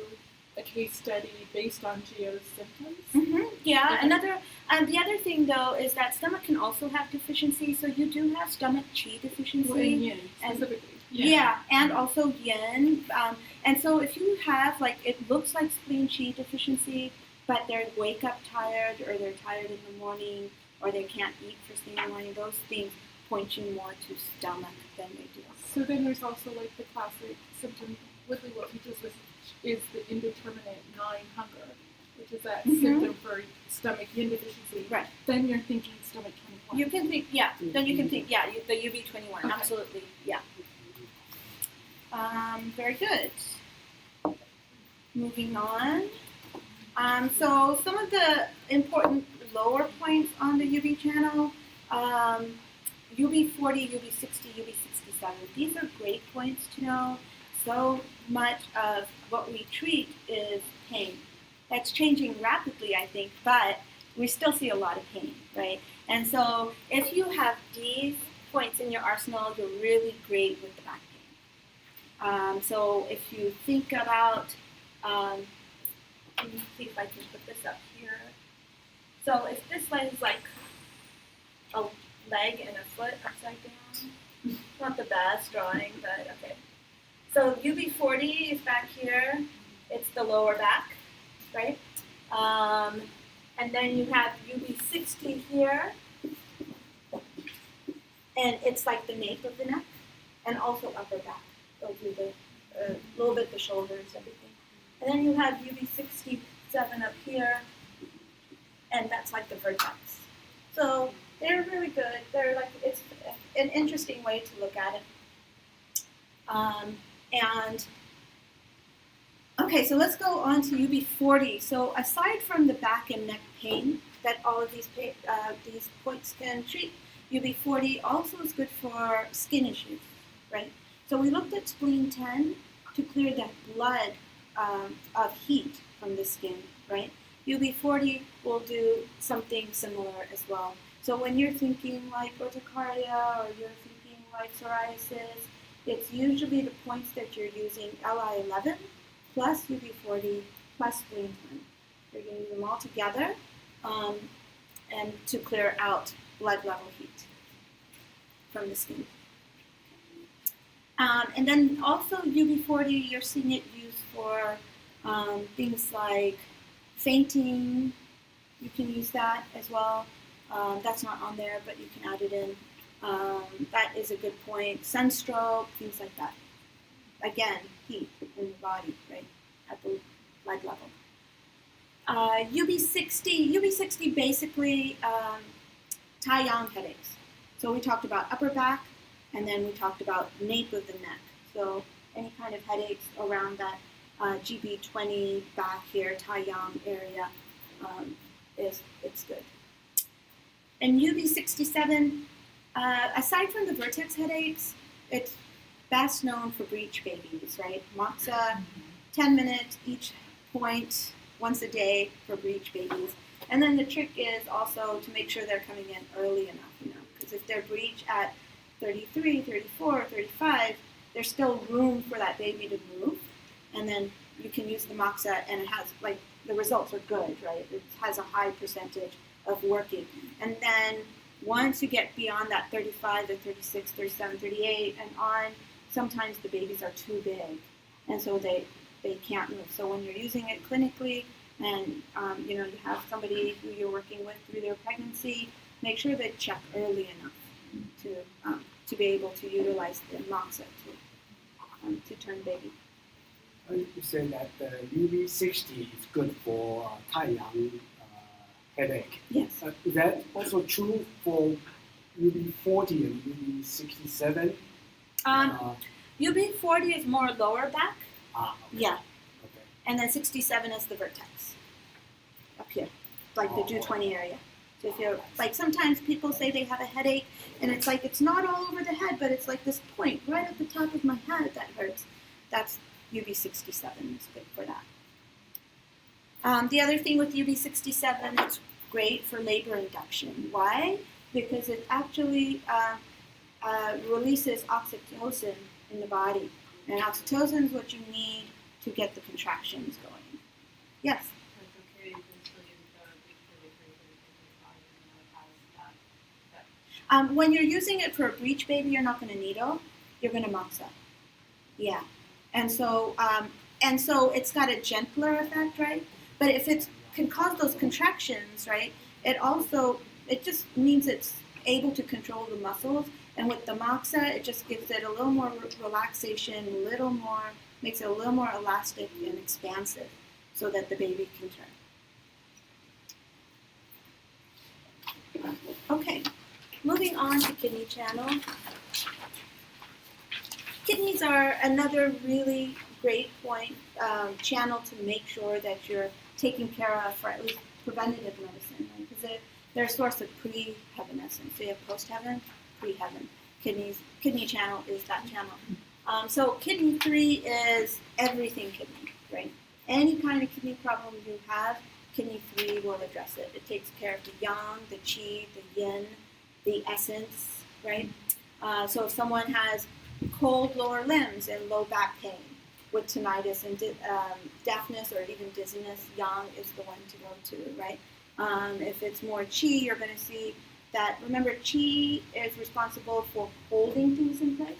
Speaker 4: a case study based on Geo's symptoms?
Speaker 1: Mm-hmm. Yeah.
Speaker 4: Okay.
Speaker 1: The other thing though is that stomach can also have deficiency. So you do have stomach Qi deficiency.
Speaker 4: Well, in yin specifically.
Speaker 1: Yeah, and also yin. And so if you have it looks like spleen Qi deficiency, but they wake up tired, or they're tired in the morning, or they can't eat first thing in the morning, those things point you more to stomach than they do.
Speaker 4: So then there's also the classic symptom Woodley will teach us is the indeterminate gnawing hunger, which is that symptom for stomach yin deficiency.
Speaker 1: Right.
Speaker 4: Then you're thinking stomach 21.
Speaker 1: You can think, yeah. Then you can think, yeah, the UB21,
Speaker 4: Okay.
Speaker 1: absolutely, yeah. Very good. Moving on. So some of the important lower points on the UB channel, UB40, UB60, UB67. These are great points to know. So much of what we treat is pain. That's changing rapidly, I think, but we still see a lot of pain, right? And so if you have these points in your arsenal, you're really great with the back pain. So if you think about, let me see if I can put this up here. So if this is like a leg and a foot upside down, not the best drawing, but okay. So UB40 is back here. It's the lower back, right? And then you have UB60 here, and it's like the nape of the neck, and also upper back. They'll do the little bit the shoulders, everything. And then you have UB67 up here, and that's like the vertex. So they're really good. They're like, it's an interesting way to look at it. And okay, so let's go on to UB40. So aside from the back and neck pain that all of these points can treat, UB40 also is good for skin issues, right? So we looked at spleen 10 to clear that blood of heat from the skin, right? UB40 will do something similar as well. So when you're thinking like urticaria or you're thinking like psoriasis, it's usually the points that you're using Li11 plus UB40 plus spleen 10. You're going to use them all together and to clear out blood level heat from the skin. And then also UB40, you're seeing it used for things like fainting. You can use that as well. That's not on there, but you can add it in. That is a good point. Sunstroke, things like that. Again, heat in the body, right, at the blood level. UB60 basically Taiyang headaches. So we talked about upper back, and then we talked about nape of the neck. So any kind of headaches around that GB20 back here, Taiyang area, it's good. And UB67, aside from the vertex headaches, it's best known for breech babies, right? Moxa, 10 minutes each point, once a day for breech babies. And then the trick is also to make sure they're coming in early enough, because if they're breech at 33, 34, 35, there's still room for that baby to move. And then you can use the Moxa, and it has, like, the results are good, right? It has a high percentage of working. And then once you get beyond that 35 to 36, 37, 38 and on, sometimes the babies are too big, and so they can't move. So when you're using it clinically and you have somebody who you're working with through their pregnancy, make sure they check early enough to be able to utilize the Moxa to turn baby.
Speaker 5: You say that UV60 is good for Taiyang headache.
Speaker 1: Yes.
Speaker 5: Is that also true for UV40 and UV67?
Speaker 1: UB40 is more lower back.
Speaker 5: Okay.
Speaker 1: Yeah.
Speaker 5: Okay.
Speaker 1: And then 67 is the vertex. Up here. Like the DU20 area. So if you're, like, sometimes people say they have a headache, and it's like, it's not all over the head, but it's like this point right at the top of my head that hurts. That's UB67 is good for that. The other thing with UB67, it's great for labor induction. Why? Because it actually releases oxytocin in the body. And oxytocin is what you need to get the contractions going. Yes? When you're using it for a breech baby, you're not going to needle. You're going to Moxa. Yeah. And so it's got a gentler effect, right? But if it can cause those contractions, right, it just means it's able to control the muscles. And with the Moxa, it just gives it a little more relaxation, makes it a little more elastic and expansive so that the baby can turn. Okay, moving on to kidney channel. Kidneys are another really great channel to make sure that you're taken care of for at least preventative medicine, right? Because they're a source of pre-heaven-essence. So you have post-heaven, pre-heaven. Kidney channel is that channel. So kidney 3 is everything kidney, right? Any kind of kidney problem you have, kidney 3 will address it. It takes care of the yang, the qi, the yin, the essence, right? So if someone has cold lower limbs and low back pain with tinnitus and deafness or even dizziness, yang is the one to go to, right? If it's more qi, you're going to see that, remember, qi is responsible for holding things in place.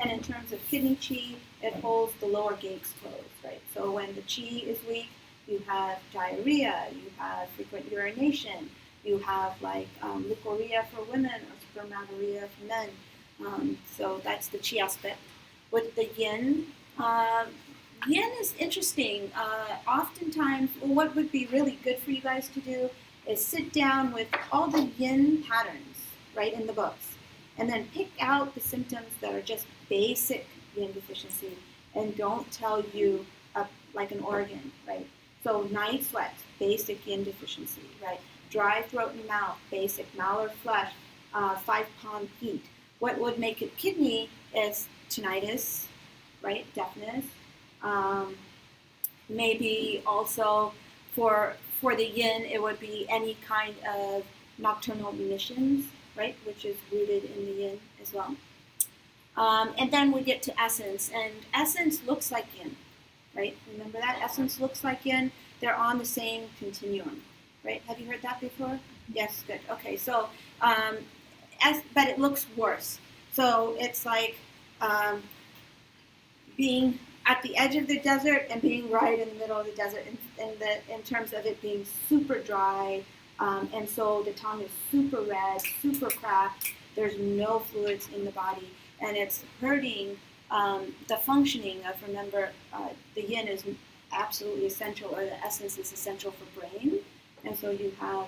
Speaker 1: And in terms of kidney qi, it holds the lower gates closed, right? So when the qi is weak, you have diarrhea, you have frequent urination, you have like leukorrhea for women or spermatoria for men. So that's the chi aspect. With the yin, yin is interesting. Oftentimes, what would be really good for you guys to do is sit down with all the yin patterns, right, in the books, and then pick out the symptoms that are just basic yin deficiency and don't tell you like an organ, right? So night sweats, basic yin deficiency, right? Dry throat and mouth, basic malar flush, 5-pound heat. What would make it kidney is tinnitus, right? Deafness. Maybe also for the yin, it would be any kind of nocturnal emissions, right? Which is rooted in the yin as well. And then we get to essence, and essence looks like yin, right? Remember that? Essence looks like yin. They're on the same continuum, right? Have you heard that before? Yes, good. Okay, so, but it looks worse. So it's like being at the edge of the desert and being right in the middle of the desert in terms of it being super dry, and so the tongue is super red, super cracked. There's no fluids in the body, and it's hurting the functioning of, remember, the yin is absolutely essential, or the essence is essential for brain, and so you have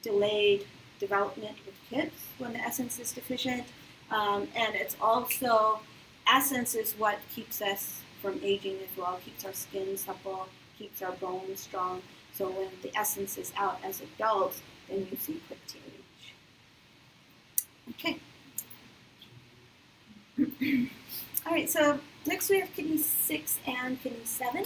Speaker 1: delayed development with kids when the essence is deficient, and it's also, essence is what keeps us from aging as well, keeps our skin supple, keeps our bones strong. So when the essence is out as adults, then you see quick to age. Okay. All right, so next we have kidney 6 and kidney 7.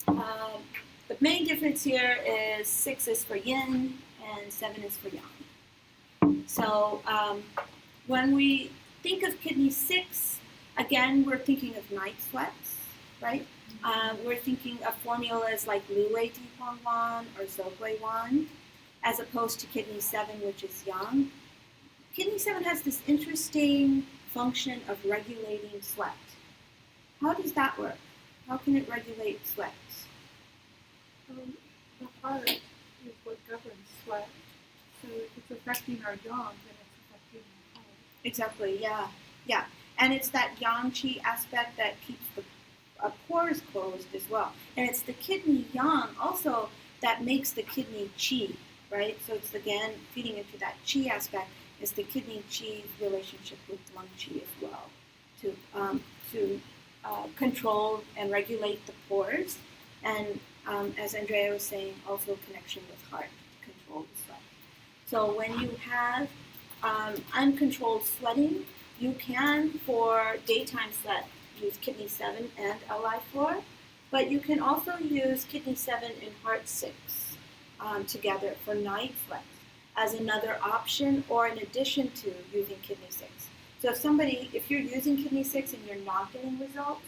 Speaker 1: The main difference here is 6 is for yin and 7 is for yang. So when we think of kidney 6, again, we're thinking of night sweats, right? We're thinking of formulas like Lu Wei Di Huang Wan or Zogui Wan, as opposed to kidney 7, which is yang. Kidney 7 has this interesting function of regulating sweat. How does that work? How can it regulate sweat?
Speaker 4: The heart is what governs sweat. So if it's affecting our yang, then it's affecting our heart.
Speaker 1: Exactly, yeah. And it's that yang qi aspect that keeps the pores closed as well. And it's the kidney yang also that makes the kidney qi, right? So it's again feeding into that qi aspect. Is the kidney qi's relationship with lung qi as well to control and regulate the pores, and as Andrea was saying, also connection with heart to control the sweat. So when you have uncontrolled sweating, you can, for daytime sweat, use kidney 7 and Li4, but you can also use kidney 7 and heart 6 together for night sweat as another option, or in addition to using kidney 6. So if you're using kidney 6 and you're not getting results,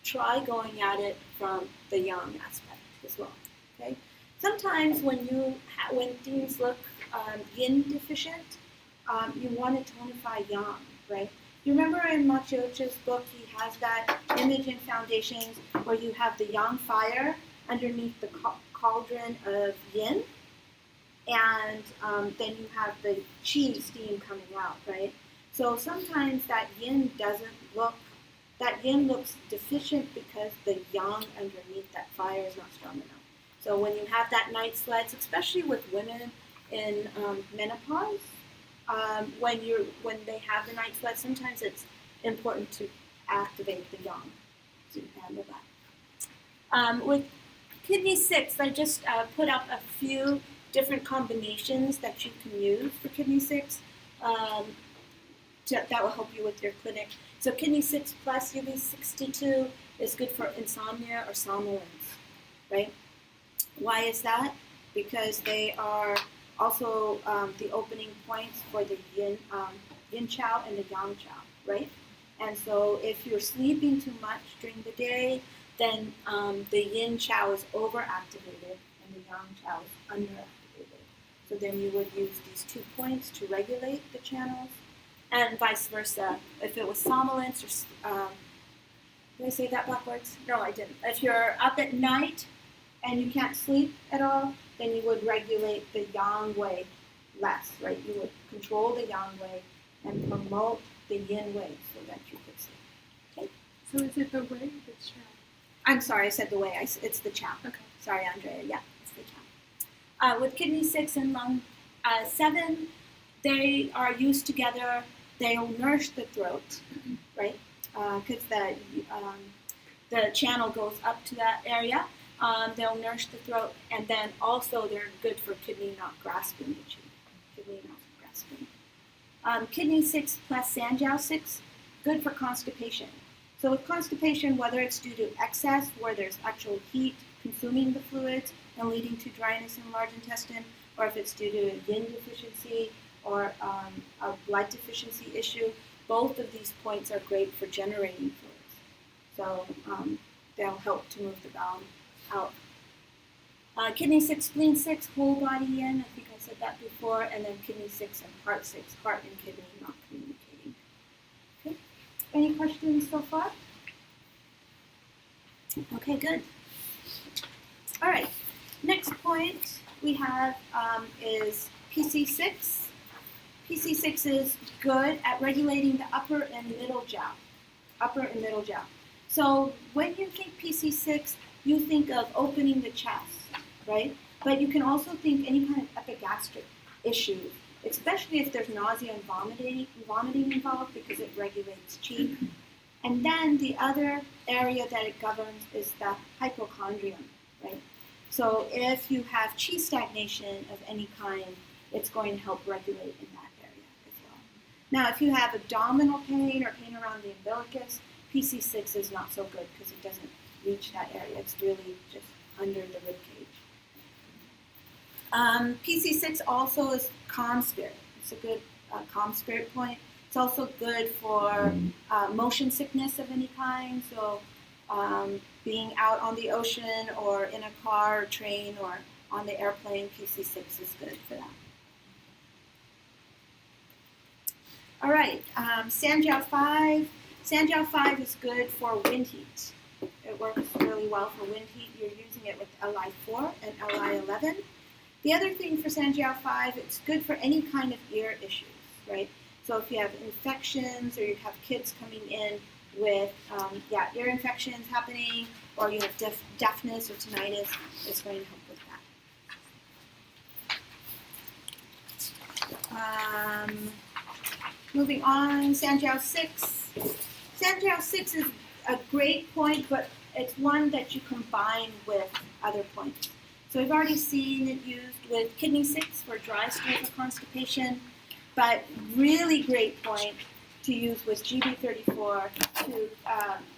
Speaker 1: try going at it from the yang aspect as well. Okay. Sometimes when things look yin deficient, you want to tonify yang, right? You remember in Machiocha's book, he has that image in Foundations where you have the yang fire underneath the cauldron of yin, and then you have the qi steam coming out, right? So sometimes that yin looks deficient because the yang underneath that fire is not strong enough. So when you have that night sweats, especially with women in menopause, when they have the night sweats, sometimes it's important to activate the yang to handle that. With kidney 6, I just put up a few different combinations that you can use for kidney 6 that will help you with your clinic. So kidney 6 plus UV62 is good for insomnia or somnolence, right? Why is that? Because they are also the opening points for the yin chow and the yang chow, right? And so if you're sleeping too much during the day, then the yin chow is overactivated and the yang chow is underactivated. So then you would use these 2 points to regulate the channels, and vice versa. If it was somnolence or Did I say that backwards? No, I didn't. If you're up at night and you can't sleep at all, then you would regulate the yang wei less, right? You would control the yang wei and promote the yin wei so that you could sleep.
Speaker 4: So is it the way or the chow?
Speaker 1: I'm sorry, I said the wei. It's the chow.
Speaker 4: Okay.
Speaker 1: Sorry, Andrea. Yeah, it's the chow. With kidney 6 and lung 7, they are used together. They'll nourish the throat, right? Because the channel goes up to that area. They'll nourish the throat, and then also they're good for kidney not grasping the chi. Kidney not grasping. Kidney 6 plus Sanjiao 6, good for constipation. So with constipation, whether it's due to excess, where there's actual heat consuming the fluids and leading to dryness in large intestine, or if it's due to yin deficiency or a blood deficiency issue, both of these points are great for generating fluids. So they'll help to move the bowel out. Kidney 6, spleen 6, whole body yin, I think I said that before, and then kidney 6 and heart 6, heart and kidney not communicating. Okay, any questions so far? Okay, good. All right, next point we have is PC6. PC6 is good at regulating the upper and middle jiao. Upper and middle jiao. So when you think PC6, you think of opening the chest, right? But you can also think any kind of epigastric issue, especially if there's nausea and vomiting involved because it regulates qi. And then the other area that it governs is the hypochondrium, right? So if you have qi stagnation of any kind, it's going to help regulate in that area as well. Now, if you have abdominal pain or pain around the umbilicus, PC6 is not so good because it doesn't reach that area. It's really just under the rib cage. PC6 also is calm spirit. It's a good calm spirit point. It's also good for motion sickness of any kind. So being out on the ocean or in a car or train or on the airplane, PC6 is good for that. All right, Sanjiao 5. Sanjiao 5 is good for wind heat. It works really well for wind heat. You're using it with Li4 and Li11. The other thing for Sanjiao 5, it's good for any kind of ear issues, right? So if you have infections or you have kids coming in with ear infections happening, or you have deafness or tinnitus, it's going to help with that. Moving on, Sanjiao 6. Sanjiao 6 is a great point, but it's one that you combine with other points. So we've already seen it used with kidney 6 for dry stool for constipation, but really great point to use with GB34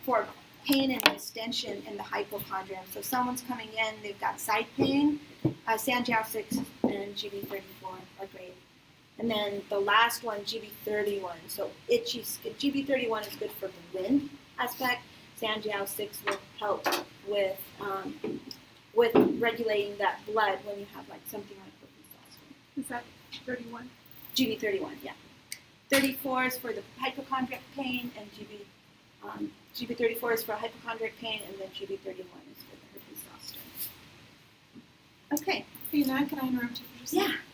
Speaker 1: for pain and distension in the hypochondrium. So someone's coming in, they've got side pain, Sanjiao 6 and GB34 are great. And then the last one, GB31. So itchy skin. GB31 is good for the wind aspect. Sanjiao 6 will help with regulating that blood when you have like something like herpes zoster.
Speaker 4: Is that 31?
Speaker 1: GB31, yeah. 34 is for the hypochondriac pain, and GB34 is for hypochondriac pain, and then GB31 is for the herpes zoster. Okay.
Speaker 2: Bina, can I interrupt you for just a
Speaker 1: Yeah.
Speaker 2: second?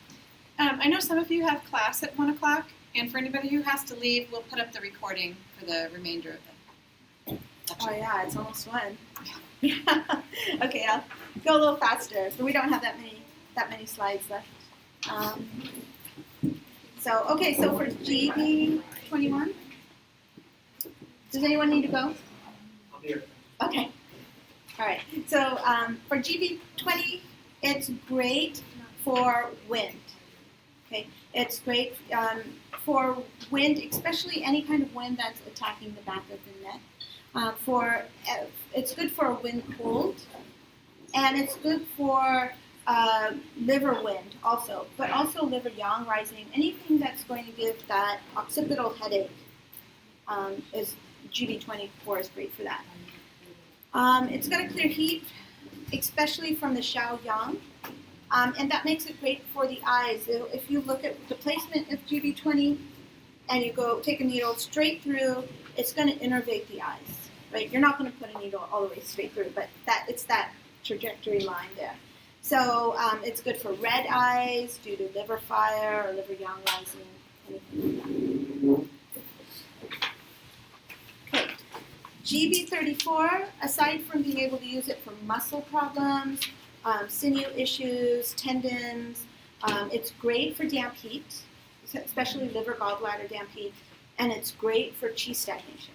Speaker 2: I know some of you have class at 1 o'clock, and for anybody who has to leave, we'll put up the recording for the remainder of the lecture.
Speaker 1: Oh yeah, it's almost 1. Yeah. Okay, I'll go a little faster. So we don't have that many slides left. So for GB21, does anyone need to go?
Speaker 5: I'm here.
Speaker 1: Okay. All right. So for GB20, it's great for wind. Okay, it's great for wind, especially any kind of wind that's attacking the back of the neck. It's good for a wind cold, and it's good for liver wind also, but also liver yang rising. Anything that's going to give that occipital headache is GB24 is great for that. It's going to clear heat, especially from the Xiao Yang. And that makes it great for the eyes. If you look at the placement of GB20 and you go take a needle straight through, it's going to innervate the eyes. right? You're not going to put a needle all the way straight through, but it's that trajectory line there. So it's good for red eyes due to liver fire or liver young rising, anything like that. Okay, GB34, aside from being able to use it for muscle problems, sinew issues, tendons, it's great for damp heat, especially liver gallbladder damp heat, and it's great for chi stagnation.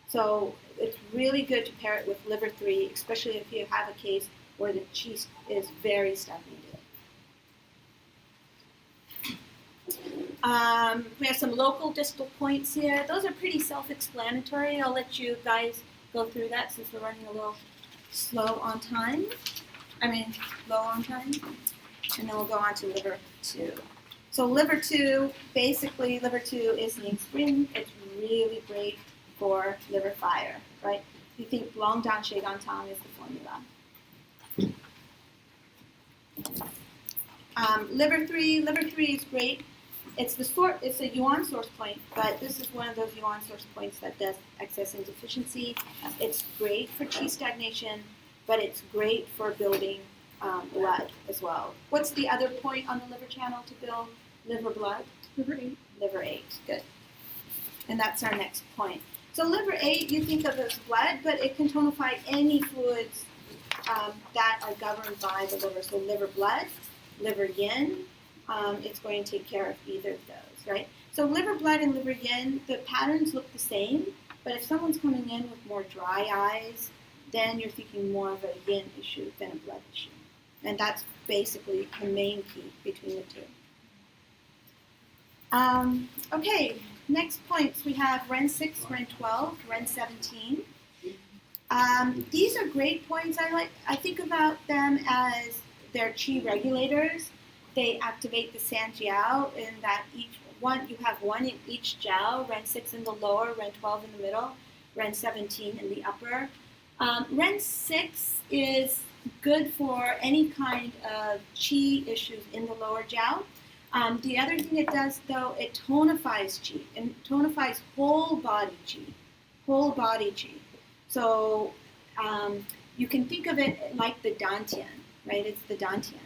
Speaker 1: So it's really good to pair it with liver 3, especially if you have a case where the chi is very stagnated. We have some local distal points here. Those are pretty self-explanatory. I'll let you guys go through that since we're running a little low on time. And then we'll go on to liver 2. So liver 2, basically liver 2 is the spring. It's really great for liver fire, right? You think long dan shui gan tang is the formula. Liver 3 is great. It's a yuan source point, but this is one of those yuan source points that does excess and deficiency. It's great for chi stagnation, but it's great for building blood as well. What's the other point on the liver channel to build liver blood?
Speaker 4: Liver 8.
Speaker 1: Liver 8, good. And that's our next point. So liver 8, you think of as blood, but it can tonify any fluids that are governed by the liver. So liver blood, liver yin, it's going to take care of either of those, right? So liver blood and liver yin, the patterns look the same, but if someone's coming in with more dry eyes, then you're thinking more of a yin issue than a blood issue. And that's basically the main key between the two. Okay, next points. We have Ren 6, Ren 12, Ren 17. These are great points. I think about them as their chi regulators. They activate the San Jiao in that each one, you have one in each jiao, Ren 6 in the lower, Ren 12 in the middle, Ren 17 in the upper. Ren 6 is good for any kind of chi issues in the lower jiao. The other thing it does, though, it tonifies chi, and tonifies whole body chi. So you can think of it like the dantian, right? It's the dantian.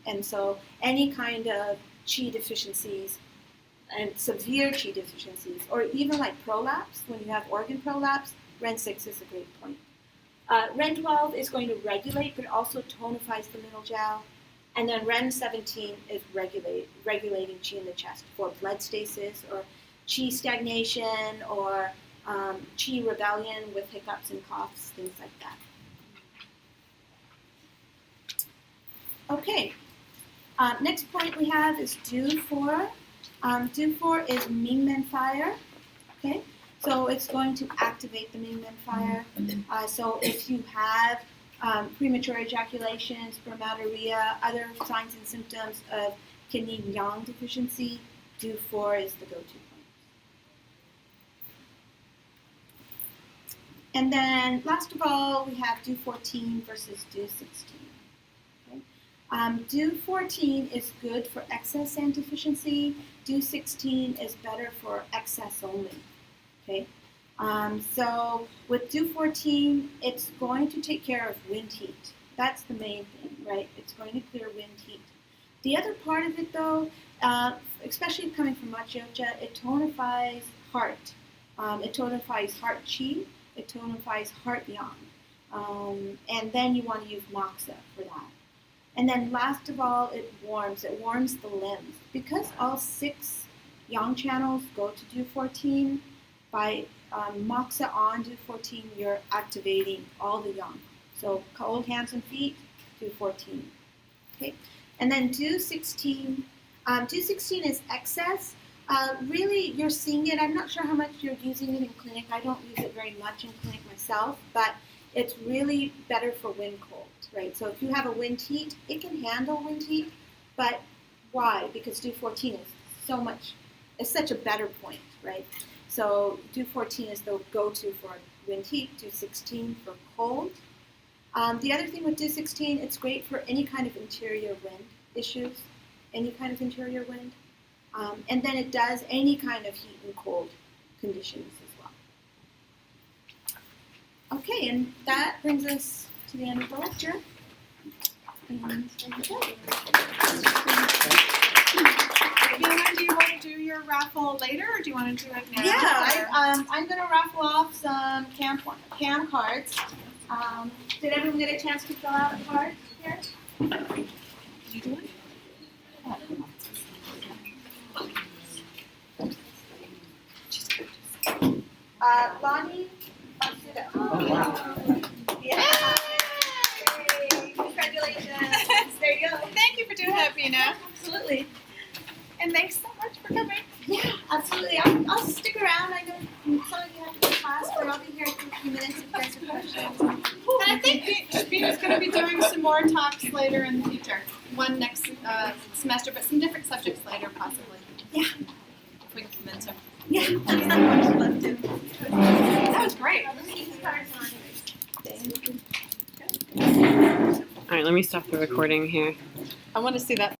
Speaker 1: And so any kind of chi deficiencies and severe chi deficiencies, or even like prolapse, when you have organ prolapse, Ren 6 is a great point. Ren 12 is going to regulate, but also tonifies the middle jiao. And then Ren 17 is regulating chi in the chest for blood stasis or chi stagnation or chi rebellion with hiccups and coughs, things like that. Okay, next point we have is Du 4. Du 4 is Mingmen fire. Okay, so it's going to activate the Mingmen fire. So if you have premature ejaculation, spermatorrhea, other signs and symptoms of kidney yang deficiency, Du 4 is the go-to point. And then last of all, we have Du 14 versus Du 16. Du 14 is good for excess and deficiency. Du 16 is better for excess only. Okay, so with Du 14, it's going to take care of wind heat. That's the main thing, right? It's going to clear wind heat. The other part of it, though, especially coming from Machocha, it tonifies heart. It tonifies heart chi. It tonifies heart yang. And then you want to use moxa for that. And then last of all, it warms the limbs. Because all 6 yang channels go to Du 14, by moxa on Du 14, you're activating all the yang. So cold hands and feet, Du 14. Okay, and then Du 16. Du 16 is excess. Really, you're seeing it. I'm not sure how much you're using it in clinic. I don't use it very much in clinic myself, but it's really better for wind cold, right? So if you have a wind heat, it can handle wind heat, but why? Because Du 14 is such a better point, right? So Du 14 is the go-to for wind heat, Du 16 for cold. The other thing with Du 16, it's great for any kind of interior wind issues, any kind of interior wind. And then it does any kind of heat and cold conditions as well. Okay, and that brings us to the end of the lecture. And
Speaker 2: Bina, do you want to do your raffle later, or do you want to do it now?
Speaker 1: yeah, I'm going to raffle off some CAM cards. Did everyone get a chance to fill out a card here?
Speaker 3: Did you do it?
Speaker 1: Lonnie Matsuda.
Speaker 5: Oh, wow.
Speaker 1: Yeah. Yay. Congratulations. There you go.
Speaker 2: Thank you for doing that, Bina.
Speaker 1: Absolutely.
Speaker 2: And thanks so much for coming.
Speaker 1: Yeah, absolutely. I'll stick around. I know some of you have to go to class, but I'll be here for a few minutes if you guys have questions.
Speaker 2: And I think Bina's going to be doing some more talks later in the future. One next semester, but some different subjects later, possibly.
Speaker 1: Yeah.
Speaker 2: If we can convince her.
Speaker 1: Yeah, I'd love to.
Speaker 2: That was great.
Speaker 3: All right, let me stop the recording here.
Speaker 2: I want to see that.